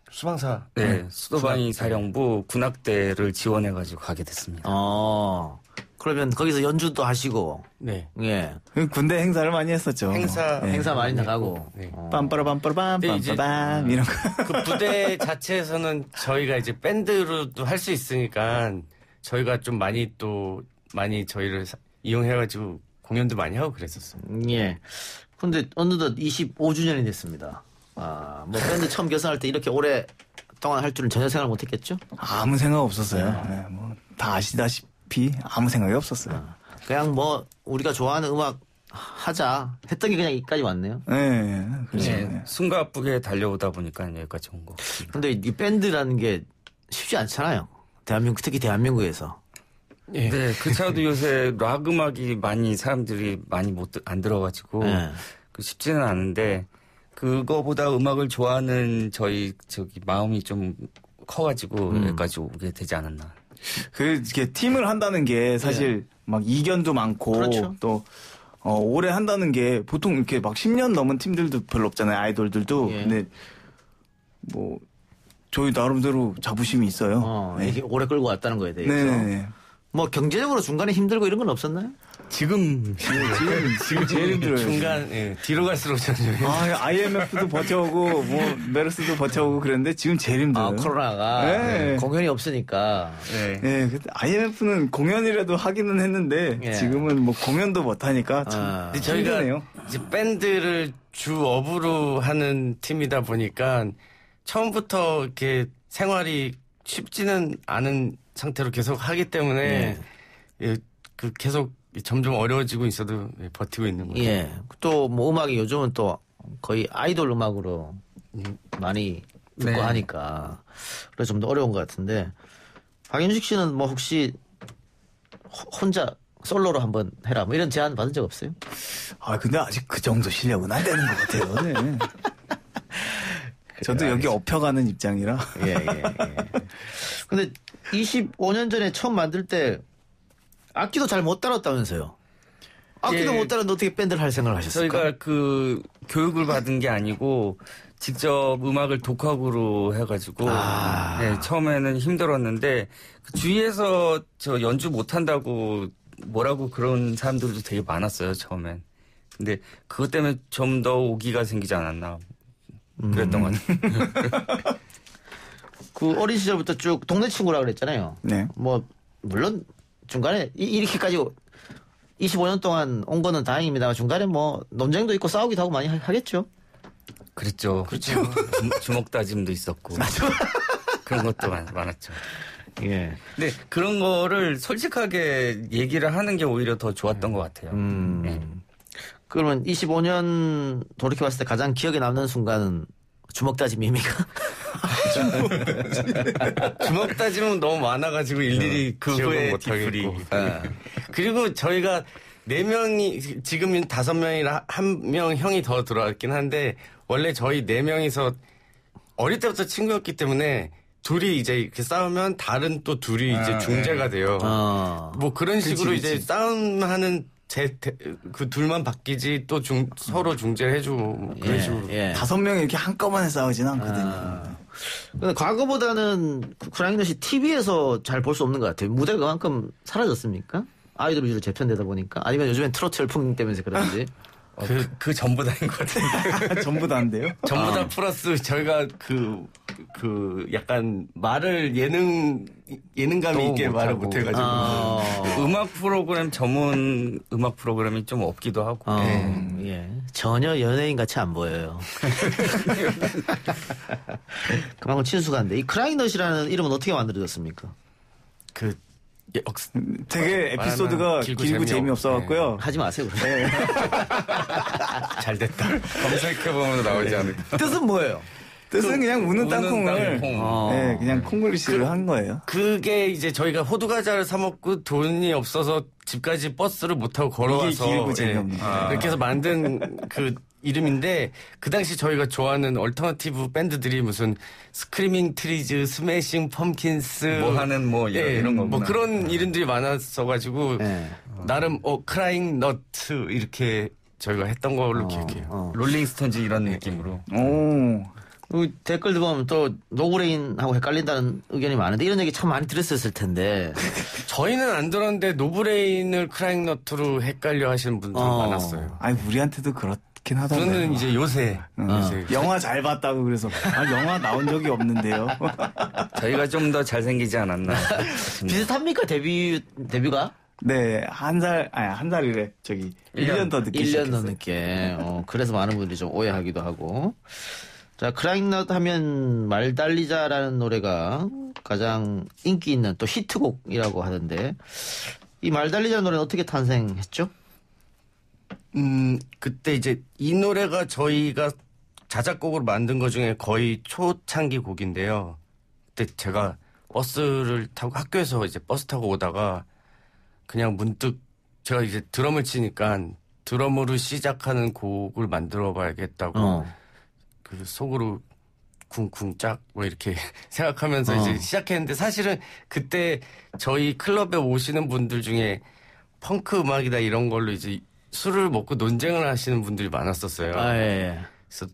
수방사 수도방위 사령부 군악대를 지원해가지고 가게 됐습니다. 그러면 거기서 연주도 하시고. 네. 예. 군대 행사를 많이 했었죠. 행사 많이 나가고. 빰빠라빰빠라빰빰빰 이런 거. 그 부대 자체에서는 저희가 이제 밴드로도 할 수 있으니까 저희가 좀 많이 저희를 이용해가지고 공연도 많이 하고 그랬었어요. 예. 근데 어느덧 25주년이 됐습니다. 밴드 처음 결성할 때 이렇게 오래 동안 할 줄은 전혀 생각 못 했겠죠? 아무 생각 없었어요. 다 아시다시피 아무 생각이 없었어요. 그냥 뭐 우리가 좋아하는 음악 하자 했던 게 그냥 여기까지 왔네요. 네, 그렇죠. 네, 숨가쁘게 달려오다 보니까 여기까지 온 거. 근데 이 밴드라는 게 쉽지 않잖아요. 대한민국, 특히 대한민국에서. 네, 그 차도 요새 락 음악이 많이 사람들이 많이 안 들어가지고 그 쉽지는 않은데 그거보다 음악을 좋아하는 저기 마음이 좀 커가지고 여기까지 오게 되지 않았나. 이렇게 팀을 한다는 게 사실 막 이견도 많고 그렇죠. 또 오래 한다는 게 보통 이렇게 막 10년 넘은 팀들도 별로 없잖아요. 아이돌들도. 근데 뭐 저희 나름대로 자부심이 있어요. 이게 오래 끌고 왔다는 거에 대해서. 네. 뭐 경제적으로 중간에 힘들고 이런 건 없었나요? 지금 제일 힘들어요. 중간 뒤로 갈수록 점점. IMF도 버텨오고 뭐 메르스도 버텨오고 그랬는데 지금 제일 힘들어요. 코로나가 공연이 없으니까. 네. IMF는 공연이라도 하기는 했는데 지금은 뭐 공연도 못 하니까 참 저희가 힘드네요. 이제 밴드를 주업으로 하는 팀이다 보니까 처음부터 이렇게 생활이 쉽지는 않은 상태로 계속 하기 때문에 그 계속 점점 어려워지고 있어도 버티고 있는 거예요. 또 뭐 음악이 요즘은 또 거의 아이돌 음악으로 많이 듣고 하니까 그래서 좀 더 어려운 것 같은데 박윤식 씨는 뭐 혹시 혼자 솔로로 한번 해라 뭐 이런 제안 받은 적 없어요? 근데 아직 그 정도 실력은 안 되는 것 같아요. 네. 저도 여기 업혀가는 입장이라. 근데 25년 전에 처음 만들 때 악기도 잘 못 다뤘다면서요? 악기도 못 다뤘는데 어떻게 밴드를 할 생각을 하셨을까? 저희가 그 교육을 받은 게 아니고 직접 음악을 독학으로 해가지고 처음에는 힘들었는데 그 주위에서 저 연주 못한다고 뭐라고 그런 사람들도 되게 많았어요 처음엔. 근데 그것 때문에 좀 더 오기가 생기지 않았나 그랬던 것 같아요. 그 어린 시절부터 쭉 동네 친구라 그랬잖아요. 네. 뭐 물론 중간에 이렇게까지 25년 동안 온 거는 다행입니다만 중간에 뭐 논쟁도 있고 싸우기도 하고 많이 하겠죠. 그렇죠. 주먹 다짐도 있었고 그런 것도 많았죠. 근데 그런 거를 솔직하게 얘기를 하는 게 오히려 더 좋았던 것 같아요. 그러면 25년 돌이켜봤을 때 가장 기억에 남는 순간은 주먹 다짐입니까? 주먹 다짐은 너무 많아가지고 일일이 그 후에 뒤풀이. 그리고 저희가 4명이 지금 5명이라 1명 형이 더 들어왔긴 한데 원래 저희 4명이서 어릴 때부터 친구였기 때문에 둘이 이제 이렇게 싸우면 다른 또 둘이 이제 중재가 돼요. 뭐 그런 식으로 이제 싸움하는 그 둘만 바뀌지 또 서로 중재를 해주고 그런 식으로. 5명이 이렇게 한꺼번에 싸우진 않거든요. 근데 과거보다는 크라잉넛이 TV에서 잘 볼 수 없는 것 같아요. 무대가 그만큼 사라졌습니까? 아이돌 위주로 재편되다 보니까 아니면 요즘엔 트로트 열풍 때문에 그런지. 그 전부 다인 것 같은데. 전부 다인데요? 전부 다 플러스 저희가 그 약간 말을 예능감이 있게 말을 못해가지고. 음악 프로그램 전문 음악 프로그램이 좀 없기도 하고. 전혀 연예인 같이 안 보여요. 그만큼 친숙한데 이 크라잉넛이라는 이름은 어떻게 만들어졌습니까? 되게 에피소드가 길고 재미없어갖고요. 하지 마세요. 잘 됐다. 검색해보면 나오지 않을까. 뜻은 뭐예요? 뜻은 그냥 우는 땅콩을 그냥 콩글리시를 한 거예요. 그게 이제 저희가 호두과자를 사 먹고 돈이 없어서 집까지 버스를 못 타고 걸어와서 길고 재미없는 그렇게 해서 만든 그 이름인데 그 당시 저희가 좋아하는 얼터너티브 밴드들이 무슨 스크리밍 트리즈, 스매싱 펌킨스 뭐 하는 뭐 이런 거 뭐 그런 이름들이 많았어가지고 나름 크라잉 너트 이렇게 저희가 했던 걸로 기억해요. 롤링스톤즈 이런 느낌으로. 댓글들 보면 또 노브레인하고 헷갈린다는 의견이 많은데 이런 얘기 참 많이 들었을 텐데 저희는 안 들었는데 노브레인을 크라잉 너트로 헷갈려 하시는 분들 많았어요. 아니 우리한테도 그렇긴 하던데요. 저는 이제 요새 영화 잘 봤다고 그래서 영화 나온 적이 없는데요. 저희가 좀 더 잘생기지 않았나. 비슷합니까 데뷔가? 네, 한 살이래. 1년 더 늦게 1년 더 늦게. 그래서 많은 분들이 좀 오해하기도 하고. 자, 크라잉넛 하면 말 달리자라는 노래가 가장 인기 있는 또 히트곡이라고 하던데 이 말달리자 노래는 어떻게 탄생했죠? 그때 이제 이 노래가 저희가 자작곡으로 만든 것 중에 거의 초창기 곡인데요. 그때 제가 버스를 타고 학교에서 이제 버스 타고 오다가 그냥 문득 제가 이제 드럼을 치니까 드럼으로 시작하는 곡을 만들어 봐야겠다고 그 속으로 쿵쿵 짝 뭐 이렇게 생각하면서 이제 시작했는데 사실은 그때 저희 클럽에 오시는 분들 중에 펑크 음악이다 이런 걸로 이제 술을 먹고 논쟁을 하시는 분들이 많았었어요. 예. 그래서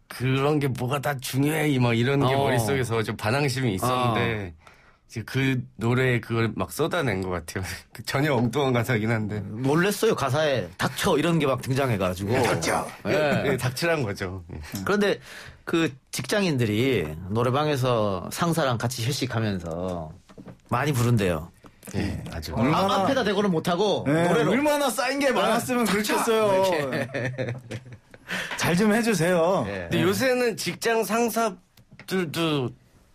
그런 게 뭐가 다 중요해 막 이런 게 머릿속에서 좀 반항심이 있었는데 이제 그 노래에 그걸 막 쏟아낸 것 같아요. 전혀 엉뚱한 가사긴 한데 놀랬어요. 가사에 닥쳐 이런 게 막 등장해가지고 닥쳐 네, 닥치란 거죠. 그런데 그 직장인들이 노래방에서 상사랑 같이 회식하면서 많이 부른대요. 네, 아주. 앞에다 대고는 못하고 노래로 얼마나 쌓인 게 많았으면 그렇겠어요. 잘 좀 해주세요. 근데 요새는 직장 상사들도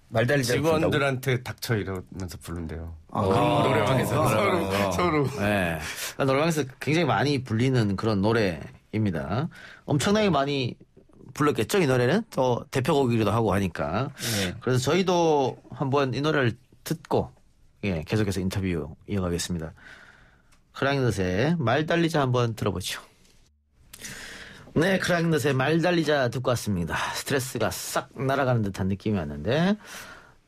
말달리자 직원들한테 닥쳐 이러면서 부른대요. 노래방에서 서로. 네. 노래방에서 굉장히 많이 불리는 그런 노래입니다. 엄청나게 많이 불렀겠죠, 이 노래는? 또 대표곡이기도 하고 하니까. 그래서 저희도 한번 이 노래를 듣고 계속해서 인터뷰 이어가겠습니다. 크라잉넛의 말달리자 한번 들어보죠. 네, 크라잉넛의 말달리자 듣고 왔습니다. 스트레스가 싹 날아가는 듯한 느낌이 왔는데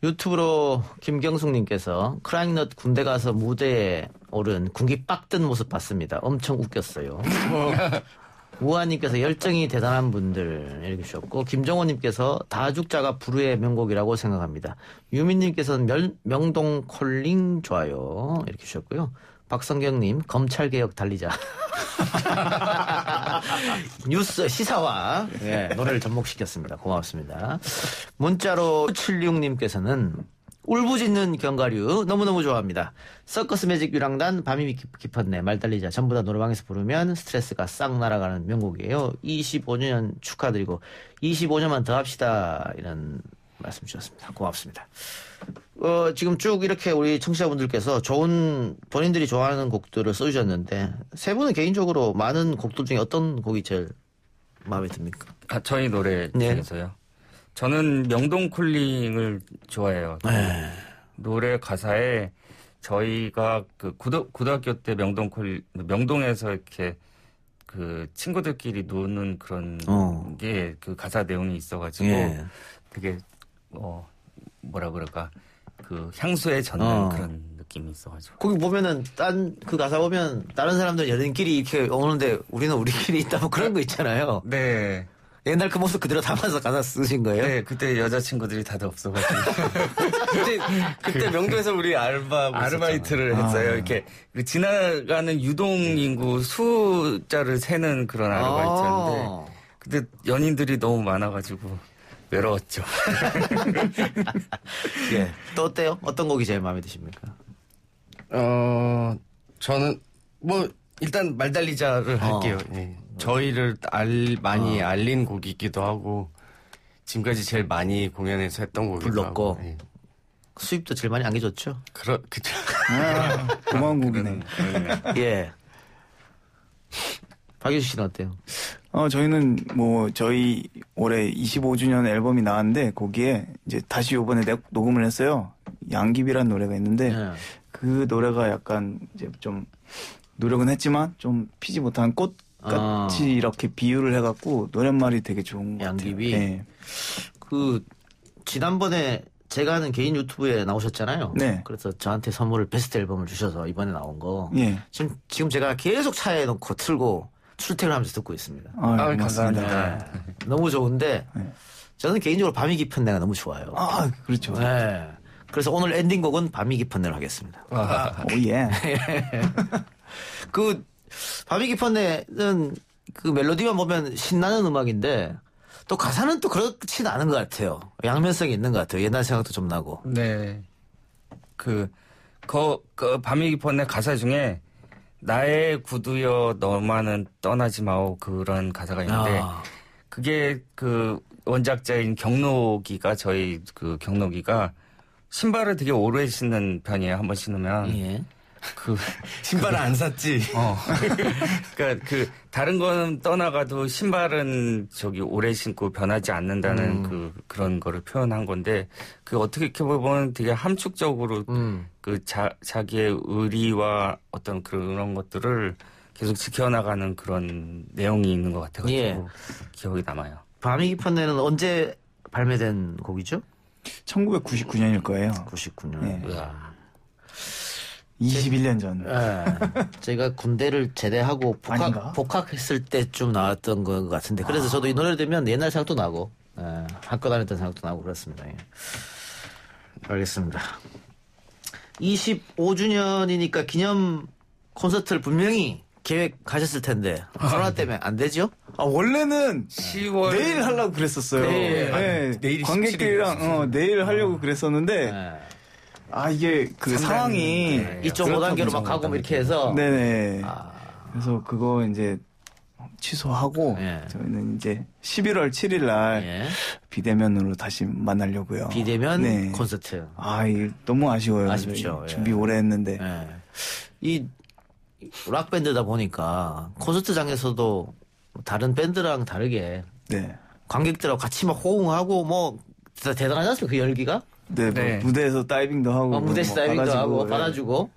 유튜브로 김경숙님께서 크라잉넛 군대 가서 무대에 오른 군기 빡 뜬 모습 봤습니다. 엄청 웃겼어요. 우아님께서 열정이 대단한 분들 이렇게 주셨고 김정호님께서 다죽자가 불후의 명곡이라고 생각합니다. 유민님께서는 명동 콜링 좋아요 이렇게 주셨고요. 박성경님 검찰개혁 달리자. 뉴스 시사와 노래를 접목시켰습니다. 고맙습니다. 문자로 76님께서는 울부짖는 견과류 너무너무 좋아합니다. 서커스 매직 유랑단 밤이 깊었네 말달리자 전부 다 노래방에서 부르면 스트레스가 싹 날아가는 명곡이에요. 25년 축하드리고 25년만 더 합시다 이런 말씀 주셨습니다. 고맙습니다. 지금 쭉 이렇게 우리 청취자분들께서 좋은 본인들이 좋아하는 곡들을 써주셨는데 세 분은 개인적으로 많은 곡들 중에 어떤 곡이 제일 마음에 듭니까? 저희 노래 중에서요. 저는 명동 콜링을 좋아해요. 노래 가사에 저희가 그 고등학교 때 명동에서 이렇게 그 친구들끼리 노는 그런 게 그 가사 내용이 있어가지고 되게 뭐라 그럴까 그 향수에 젖는 그런 느낌이 있어가지고 거기 보면은 그 가사 보면 다른 사람들 연인끼리 이렇게 오는데 우리는 우리끼리 있다 뭐 그런 거 있잖아요. 네. 옛날 그 모습 그대로 담아서 가사 쓰신 거예요? 네, 그때 여자친구들이 다들 없어가지고. 그때 명동에서 우리 아르바이트를 했어요. 이렇게 지나가는 유동인구 숫자를 세는 그런 아르바이트였는데. 근데 연인들이 너무 많아가지고 외로웠죠. 또 어때요? 어떤 곡이 제일 마음에 드십니까? 저는 일단 말달리자를 할게요. 저희를 많이 알린 곡이기도 하고 지금까지 제일 많이 공연에서 했던 곡이기도 불렀고 하고. 수입도 제일 많이 안겨줬죠? 그쵸. 고마운 곡이네. 예. 박유수 씨는 어때요? 저희는 저희 올해 25주년 앨범이 나왔는데 거기에 이제 다시 요번에 녹음을 했어요. 양귀비라는 노래가 있는데 그 노래가 약간 이제 좀 노력은 했지만 좀 피지 못한 꽃같이 이렇게 비유를 해갖고 노랫말이 되게 좋은 것 같아요. 양귀비? 네. 지난번에 제가 하는 개인 유튜브에 나오셨잖아요. 네. 그래서 저한테 선물을 베스트 앨범을 주셔서 이번에 나온 거. 예. 지금 제가 계속 차에 놓고 틀고 출퇴근하면서 듣고 있습니다. 감사합니다. 너무 좋은데 저는 개인적으로 밤이 깊은 내가 너무 좋아요. 그렇죠. 네. 그래서 오늘 엔딩곡은 밤이 깊은 내로 하겠습니다. 예. 그 밤이 깊은 내는 그 멜로디만 보면 신나는 음악인데 또 가사는 또 그렇진 않은 것 같아요. 양면성이 있는 것 같아요. 옛날 생각도 좀 나고. 네. 그 밤이 깊은 내 가사 중에 나의 구두여 너만은 떠나지 마오 그런 가사가 있는데 그게 그 원작자인 경록이가 저희 그 경록이가 신발을 되게 오래 신는 편이에요. 한번 신으면. 예. 신발을 안 샀지. 그러니까 다른 거는 떠나가도 신발은 오래 신고 변하지 않는다는 그런 거를 표현한 건데 어떻게 보면 되게 함축적으로 자기의 의리와 어떤 그런 것들을 계속 지켜나가는 그런 내용이 있는 것 같아가지고 예. 기억이 남아요. 밤이 깊은 내는 언제 발매된 곡이죠? 1999년일 거예요. 99년. 네. 21년 전. 제가 군대를 제대하고 복학했을 때쯤 나왔던 것 같은데 그래서 저도 이 노래를 들으면 옛날 생각도 나고 학교 다녔던 생각도 나고 그렇습니다. 예. 알겠습니다. 25주년이니까 기념 콘서트를 분명히 계획하셨을 텐데 코로나 때문에 안 되죠? 원래는 10월 내일 하려고 그랬었어요. 내일이 관객들이랑 내일 하려고 그랬었는데 이게 상황이 이쪽 5단계로 막 가고 이렇게 해서 네네. 그래서 그거 이제 취소하고 저희는 이제 11월 7일 날 비대면으로 다시 만나려고요. 비대면 콘서트. 이게 너무 아쉬워요. 아쉽죠. 준비 오래 했는데. 이 락밴드다 보니까 콘서트장에서도 다른 밴드랑 다르게 관객들하고 같이 막 호응하고 뭐 진짜 대단하지 않습니까? 그 열기가? 네. 무대에서 다이빙도 하고. 무대에서 다이빙도 하고 받아주고.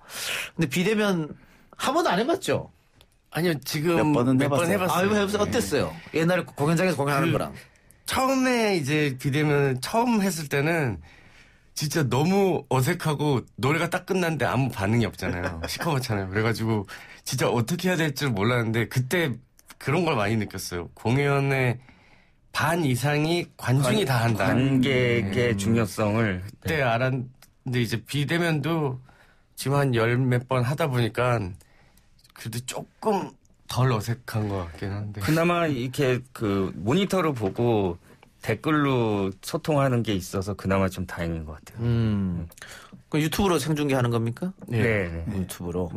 근데 비대면 한 번도 안 해봤죠? 아니요, 지금 몇 번 해봤어요. 어땠어요? 옛날에 공연장에서 공연하는 거랑. 처음에 이제 비대면 처음 했을 때는 진짜 너무 어색하고 노래가 딱 끝났는데 아무 반응이 없잖아요. 시커멓잖아요. 그래가지고 진짜 어떻게 해야 될 줄 몰랐는데 그때 그런 걸 많이 느꼈어요. 공연의 반 이상이 관중이 다 한다. 관객의 중요성을 그때 알았는데 이제 비대면도 지금 한 10몇 번 하다 보니까 그래도 조금 덜 어색한 것 같긴 한데. 그나마 이렇게 모니터를 보고 댓글로 소통하는 게 있어서 그나마 좀 다행인 것 같아요. 그 유튜브로 생중계하는 겁니까? 네. 유튜브로.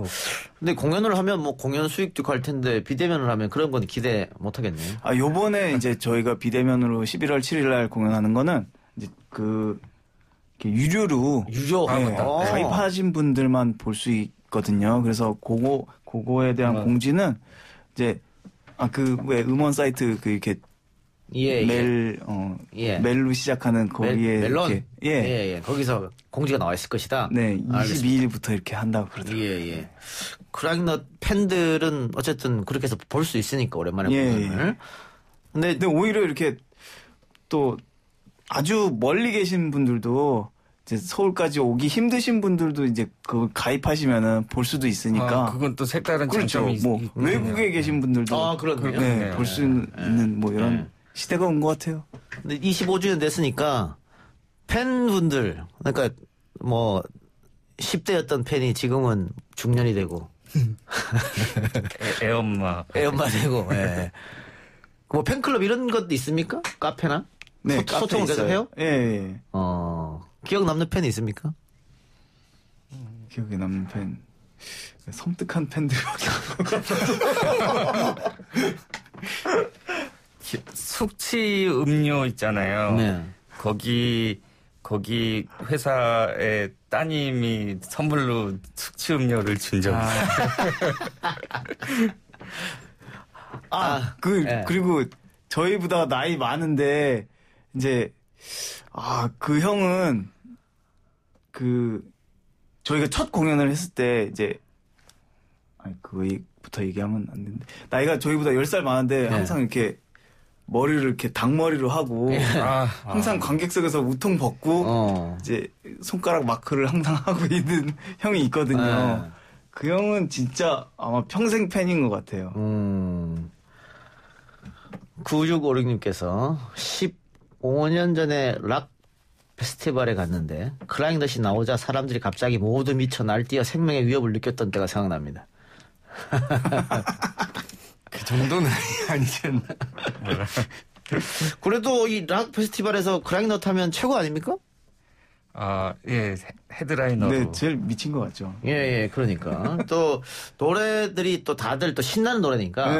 근데 공연을 하면 뭐 공연 수익도 갈 텐데 비대면을 하면 그런 건 기대 못 하겠네요. 요번에 이제 저희가 비대면으로 11월 7일 날 공연하는 거는 이제 유료로 가입하신 분들만 볼 수 있거든요. 그래서 그거에 대한 공지는 이제 왜 음원 사이트 이렇게 멜로 시작하는 거기에 멜론? 거기서 공지가 나와 있을 것이다. 네, 22일부터 이렇게 한다고 그러더라고요. 예. 크라잉넛 팬들은 어쨌든 그렇게 해서 볼 수 있으니까 오랜만에 공연을. 근데 오히려 이렇게 또 아주 멀리 계신 분들도 이제 서울까지 오기 힘드신 분들도 이제 그걸 가입하시면은 볼 수도 있으니까. 그건 또 색다른 장점이 외국에 계신 분들도 그렇네요. 볼 수 있는 뭐 이런 시대가 온 것 같아요. 근데 25주년 됐으니까 팬분들, 그러니까 뭐 10대였던 팬이 지금은 중년이 되고 애엄마 되고. 뭐 팬클럽 이런 것도 있습니까? 카페나? 네, 소통을 계속 해요? 예. 기억 남는 팬이 있습니까? 기억에 남는 팬. 섬뜩한 팬들밖에 숙취 음료 있잖아요. 거기 회사의 따님이 선물로 숙취 음료를 준 적이 있어요. 그리고 저희보다 나이 많은데 이제 그 형은 저희가 첫 공연을 했을 때 이제 그거부터 얘기하면 안 되는데 나이가 저희보다 10살 많은데 항상 이렇게 머리를 이렇게 닭머리로 하고 항상 관객석에서 우통 벗고 이제 손가락 마크를 항상 하고 있는 형이 있거든요. 그 형은 진짜 아마 평생 팬인 것 같아요. 9656님께서 15년 전에 락 페스티벌에 갔는데 크라잉넛이 나오자 사람들이 갑자기 모두 미쳐 날뛰어 생명의 위협을 느꼈던 때가 생각납니다. 그 정도는 아니지 않나. 그래도 이 락 페스티벌에서 크라잉넛 하면 최고 아닙니까? 헤드라이너로. 네, 제일 미친 것 같죠. 그러니까. 또 노래들이 또 다들 또 신나는 노래니까.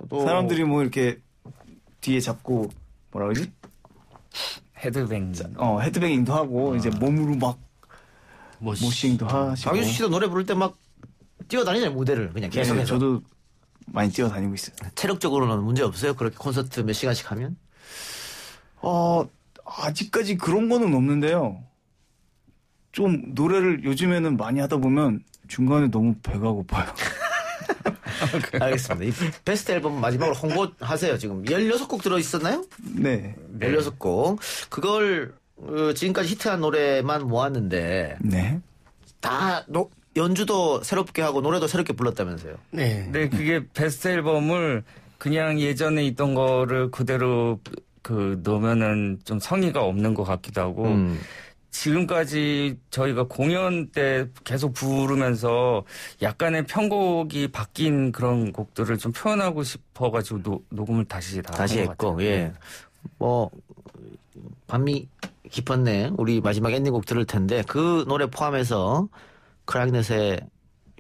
또 사람들이 뭐 이렇게 뒤에 잡고 뭐라 그러지? 헤드뱅잉도 하고 이제 몸으로 막 모싱도 하시고. 박윤수 씨도 노래 부를 때 막 뛰어다니잖아요, 무대를 그냥 계속해서. 네, 저도 많이 뛰어다니고 있어요. 체력적으로는 문제 없어요? 그렇게 콘서트 몇 시간씩 하면? 아직까지 그런 거는 없는데요. 좀 노래를 요즘에는 많이 하다 보면 중간에 너무 배가 고파요. 알겠습니다. 이 베스트 앨범 마지막으로 홍보하세요. 지금 16곡 들어있었나요? 네. 16곡. 그걸 지금까지 히트한 노래만 모았는데 네. 다 연주도 새롭게 하고 노래도 새롭게 불렀다면서요? 네. 네, 그게 베스트 앨범을 그냥 예전에 있던 거를 그대로 넣으면은 좀 성의가 없는 것 같기도 하고 지금까지 저희가 공연 때 계속 부르면서 약간의 편곡이 바뀐 그런 곡들을 좀 표현하고 싶어가지고 녹음을 다시 했고, 예. 밤이 깊었네. 우리 마지막 엔딩곡 들을 텐데 그 노래 포함해서 크라잉넷의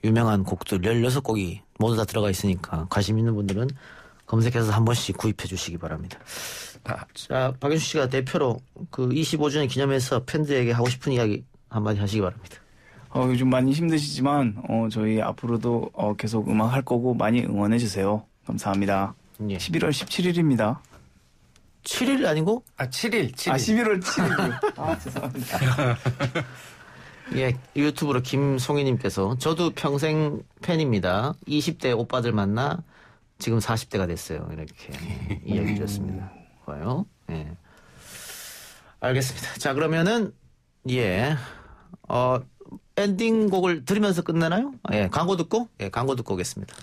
유명한 곡들 16곡이 모두 다 들어가 있으니까 관심 있는 분들은 검색해서 한 번씩 구입해 주시기 바랍니다. 자, 박윤수 씨가 대표로 그 25주년 기념해서 팬들에게 하고 싶은 이야기 한마디 하시기 바랍니다. 요즘 많이 힘드시지만 저희 앞으로도 계속 음악 할 거고 많이 응원해 주세요. 감사합니다. 예. 11월 17일입니다. 7일 아니고? 7일. 11월 7일. 죄송합니다. 예, 유튜브로 김송희님께서 저도 평생 팬입니다. 20대 오빠들 만나 지금 40대가 됐어요. 이렇게 이야기 주셨습니다. 좋아요. 예. 알겠습니다. 자, 그러면은 엔딩곡을 들으면서 끝내나요? 예, 광고 듣고 오겠습니다.